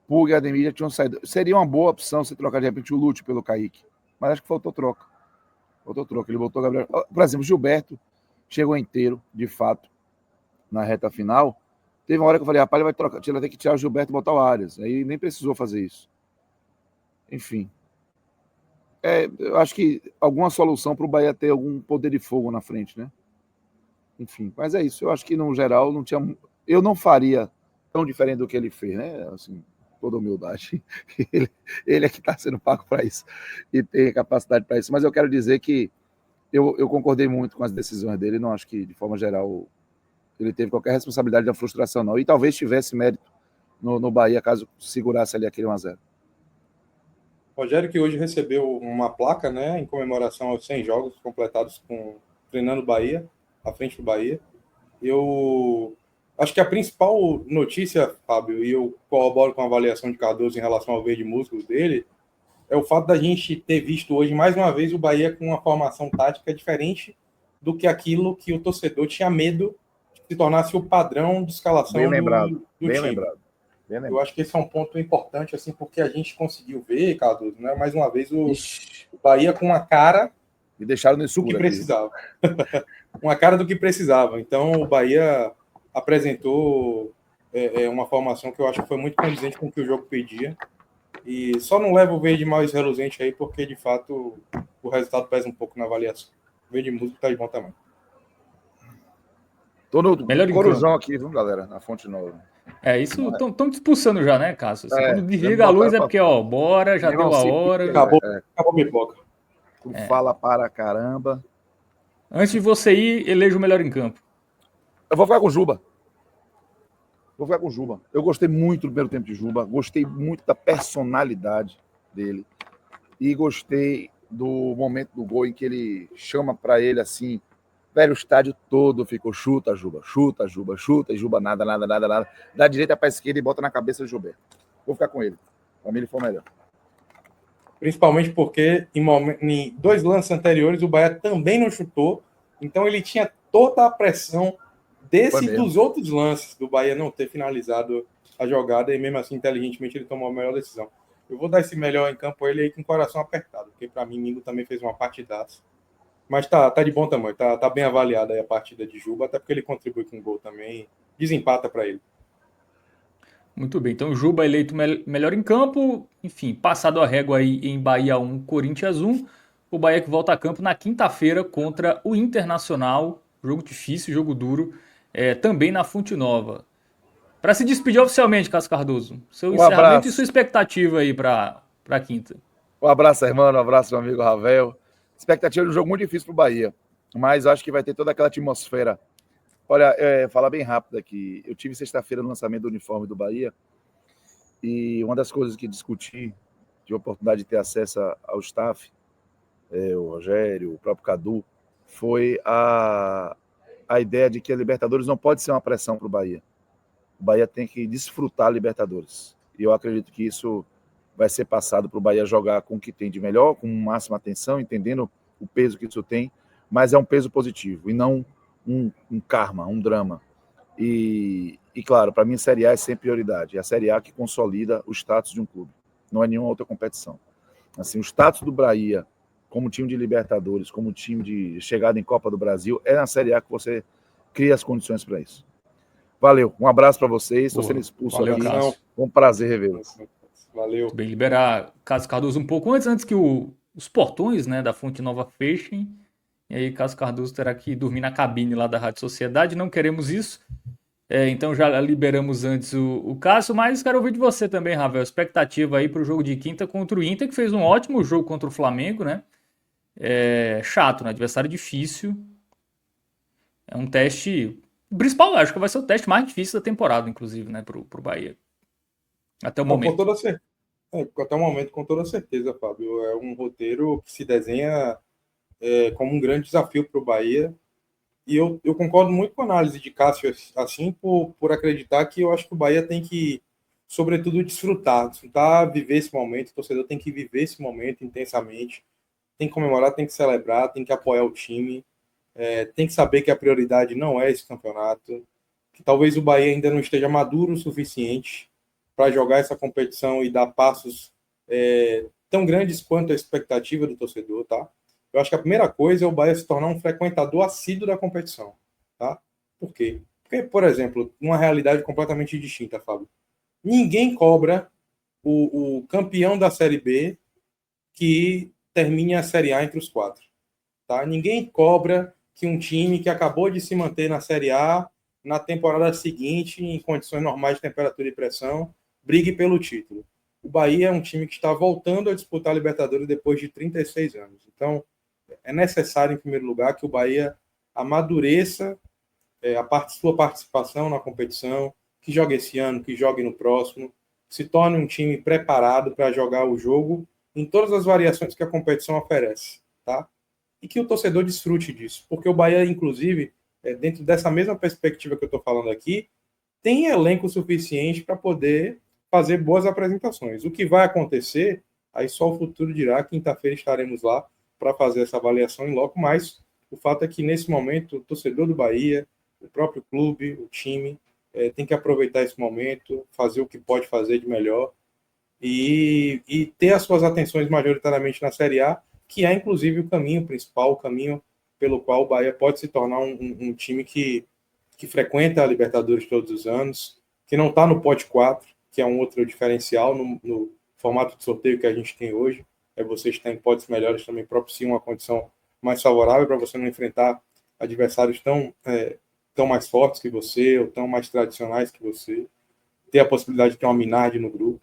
Pulga e Ademir já tinham saído. Seria uma boa opção você trocar de repente o Lúcio pelo Kaique. Mas acho que faltou troca. Ele botou o Gabriel. Por exemplo, o Gilberto chegou inteiro, de fato, na reta final. Teve uma hora que eu falei, rapaz, ele vai trocar. Ele vai ter que tirar o Gilberto e botar o Arias. Aí nem precisou fazer isso. Enfim. Eu acho que alguma solução para o Bahia ter algum poder de fogo na frente, né? Enfim, mas é isso. Eu acho que, no geral, não tinha. Eu não faria tão diferente do que ele fez, né? Assim, toda humildade. Ele é que está sendo pago para isso e tem capacidade para isso. Mas eu quero dizer que eu concordei muito com as decisões dele. Não acho que, de forma geral, ele teve qualquer responsabilidade da frustração, não. E talvez tivesse mérito no Bahia, caso segurasse ali aquele 1-0. Rogério, que hoje recebeu uma placa, né, em comemoração aos 100 jogos completados treinando Bahia, à frente do Bahia. Eu acho que a principal notícia, Fábio, e eu corroboro com a avaliação de Cardoso em relação ao verde musgo dele, é o fato da gente ter visto hoje, mais uma vez, o Bahia com uma formação tática diferente do que aquilo que o torcedor tinha medo de se tornasse o padrão de escalação Bem lembrado, do bem time. lembrado. Eu acho que esse é um ponto importante, assim, porque a gente conseguiu ver, Cardoso, né, mais uma vez, o Bahia com uma cara me deixaram no do escuro que aqui. precisava. Uma cara do que precisava. Então, o Bahia apresentou uma formação que eu acho que foi muito condizente com o que o jogo pedia. E só não leva o verde mais reluzente aí, porque, de fato, o resultado pesa um pouco na avaliação. O verde músico tá de bom tamanho. Tô no Melhor em Corujão campo. aqui, viu, galera? Na Fonte Nova. Isso estão te expulsando já, né, Cássio? Assim, quando já desliga a luz é botaram porque, ó, bora, já Meu irmão, deu a se hora. pique aí, Acabou a pipoca. Tu fala para caramba. Antes de você ir, eleja o melhor em campo. Eu vou ficar com o Juba. Eu gostei muito do primeiro tempo de Juba. Gostei muito da personalidade dele. E gostei do momento do gol em que ele chama para ele assim. Velho, o estádio todo ficou chuta, Juba. E Juba nada. Da direita para a esquerda e bota na cabeça do Gilberto. Vou ficar com ele. Para mim ele foi o melhor. Principalmente porque em 2 lances anteriores o Bahia também não chutou. Então ele tinha toda a pressão dos outros lances do Bahia não ter finalizado a jogada e mesmo assim, inteligentemente, ele tomou a melhor decisão. Eu vou dar esse melhor em campo a ele aí com o coração apertado, porque para mim, Mingo também fez uma partidaça. Mas tá de bom tamanho, tá bem avaliada aí a partida de Juba, até porque ele contribui com o gol também, desempata para ele. Muito bem, então Juba eleito melhor em campo, enfim, passado a régua aí em Bahia 1, Corinthians 1, o Bahia que volta a campo na quinta-feira contra o Internacional, jogo difícil, jogo duro, também na Fonte Nova. Para se despedir oficialmente, Cássio Cardoso, seu encerramento abraço. E sua expectativa aí para quinta. Um abraço, irmão, um abraço, meu amigo Ravel. Expectativa de um jogo muito difícil para o Bahia, mas acho que vai ter toda aquela atmosfera. Olha, falar bem rápido aqui. Eu tive sexta-feira no lançamento do uniforme do Bahia e uma das coisas que discuti, tive a oportunidade de ter acesso ao staff, o Rogério, o próprio Cadu, foi a ideia de que a Libertadores não pode ser uma pressão para o Bahia. O Bahia tem que desfrutar a Libertadores. E eu acredito que isso vai ser passado para o Bahia jogar com o que tem de melhor, com máxima atenção, entendendo o peso que isso tem, mas é um peso positivo e não um karma, um drama. E claro, para mim a Série A é sempre prioridade. É a Série A que consolida o status de um clube. Não é nenhuma outra competição. Assim, o status do Bahia como time de Libertadores, como time de chegada em Copa do Brasil, é na Série A que você cria as condições para isso. Valeu, um abraço para vocês. Estou sendo expulso valeu, aqui. Cássio. Foi um prazer revê-los. Valeu. Muito bem, liberar Cássio Cardoso um pouco antes que os portões, né, da Fonte Nova fechem. E aí Cássio Cardoso terá que dormir na cabine lá da Rádio Sociedade. Não queremos isso. Então já liberamos antes o Cássio, mas quero ouvir de você também, Ravel. Expectativa aí para o jogo de quinta contra o Inter, que fez um ótimo jogo contra o Flamengo, né? Chato, né? Adversário difícil. É um teste. O principal, acho que vai ser o teste mais difícil da temporada, inclusive, né? Pro Bahia. Até o momento. Até o momento, com toda certeza, Fábio. É um roteiro que se desenha como um grande desafio para o Bahia. E eu concordo muito com a análise de Cássio, assim, por acreditar que eu acho que o Bahia tem que, sobretudo, desfrutar, viver esse momento. O torcedor tem que viver esse momento intensamente. Tem que comemorar, tem que celebrar, tem que apoiar o time. Tem que saber que a prioridade não é esse campeonato. Que talvez o Bahia ainda não esteja maduro o suficiente para jogar essa competição e dar passos tão grandes quanto a expectativa do torcedor, tá? Eu acho que a primeira coisa é o Bahia se tornar um frequentador assíduo da competição, tá? Por quê? Porque, por exemplo, numa realidade completamente distinta, Fábio, ninguém cobra o campeão da Série B que termine a Série A entre os 4, tá? Ninguém cobra que um time que acabou de se manter na Série A na temporada seguinte, em condições normais de temperatura e pressão, brigue pelo título. O Bahia é um time que está voltando a disputar a Libertadores depois de 36 anos. Então, é necessário, em primeiro lugar, que o Bahia amadureça sua participação na competição, que jogue esse ano, que jogue no próximo, se torne um time preparado para jogar o jogo em todas as variações que a competição oferece, tá? E que o torcedor desfrute disso, porque o Bahia, inclusive, dentro dessa mesma perspectiva que eu estou falando aqui, tem elenco suficiente para poder fazer boas apresentações. O que vai acontecer, aí só o futuro dirá. Quinta-feira estaremos lá para fazer essa avaliação em loco, mas o fato é que, nesse momento, o torcedor do Bahia, o próprio clube, o time, tem que aproveitar esse momento, fazer o que pode fazer de melhor e ter as suas atenções majoritariamente na Série A, que é, inclusive, o caminho principal, o caminho pelo qual o Bahia pode se tornar um time que frequenta a Libertadores todos os anos, que não está no pote 4, que é um outro diferencial no formato de sorteio que a gente tem hoje. Vocês têm potes melhores também propiciam uma condição mais favorável para você não enfrentar adversários tão mais fortes que você, ou tão mais tradicionais que você, ter a possibilidade de ter uma Minardi no grupo,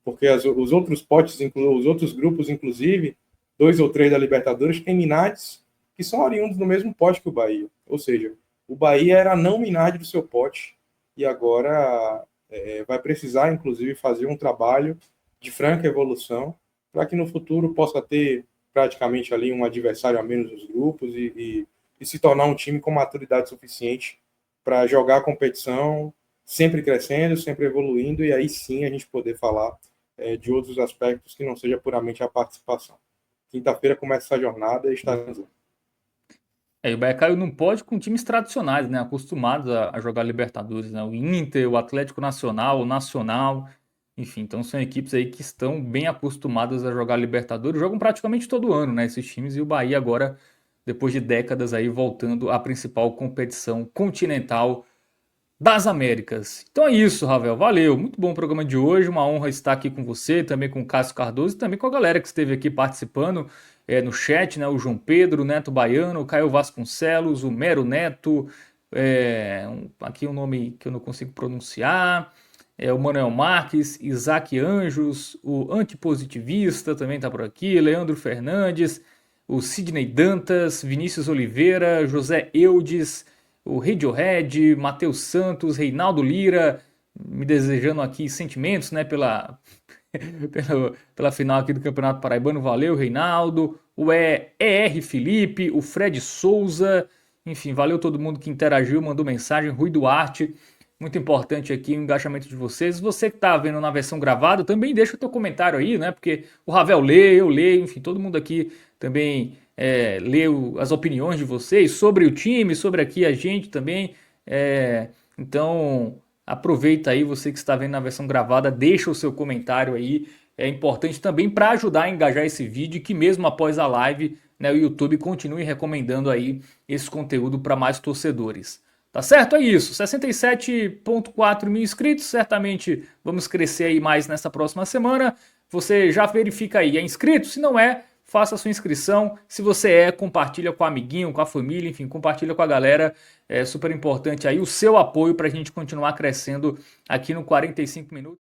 porque os outros potes, os outros grupos, inclusive, 2 ou 3 da Libertadores, tem Minardes que são oriundos do mesmo pote que o Bahia. Ou seja, o Bahia era não Minardi do seu pote, e agora vai precisar, inclusive, fazer um trabalho de franca evolução, para que no futuro possa ter praticamente ali um adversário a menos nos grupos e se tornar um time com maturidade suficiente para jogar a competição, sempre crescendo, sempre evoluindo, e aí sim a gente poder falar de outros aspectos que não seja puramente a participação. Quinta-feira começa essa jornada e estaremos lá. E o Bahia caiu num pódio com times tradicionais, né? Acostumados a jogar Libertadores, né? O Inter, o Atlético Nacional, o Nacional, enfim, então são equipes aí que estão bem acostumadas a jogar Libertadores, jogam praticamente todo ano, né? Esses times, e o Bahia agora, depois de décadas aí, voltando à principal competição continental das Américas. Então é isso, Ravel. Valeu. Muito bom o programa de hoje. Uma honra estar aqui com você, também com o Cássio Cardoso e também com a galera que esteve aqui participando no chat, né? O João Pedro, o Neto Baiano, o Caio Vasconcelos, o Mero Neto, aqui um nome que eu não consigo pronunciar, o Manuel Marques, Isaac Anjos, o Antipositivista também está por aqui, Leandro Fernandes, o Sidney Dantas, Vinícius Oliveira, José Eudes, o Radiohead, Matheus Santos, Reinaldo Lira, me desejando aqui sentimentos, né, pela final aqui do Campeonato Paraibano. Valeu, Reinaldo, o ER Felipe, o Fred Souza, enfim, valeu todo mundo que interagiu, mandou mensagem. Rui Duarte, muito importante aqui o engajamento de vocês. Você que está vendo na versão gravada, também deixa o teu comentário aí, né, porque o Ravel lê, eu leio, enfim, todo mundo aqui também leu as opiniões de vocês sobre o time, sobre aqui a gente também. Então, aproveita aí, você que está vendo na versão gravada, deixa o seu comentário aí. É importante também para ajudar a engajar esse vídeo, que mesmo após a live, né, o YouTube continue recomendando aí esse conteúdo para mais torcedores. Tá certo? É isso. 67,4 mil inscritos. Certamente vamos crescer aí mais nessa próxima semana. Você já verifica aí, é inscrito? Se não é, faça a sua inscrição. Se você compartilha com o amiguinho, com a família, enfim, compartilha com a galera. É super importante aí o seu apoio para a gente continuar crescendo aqui no 45 minutos.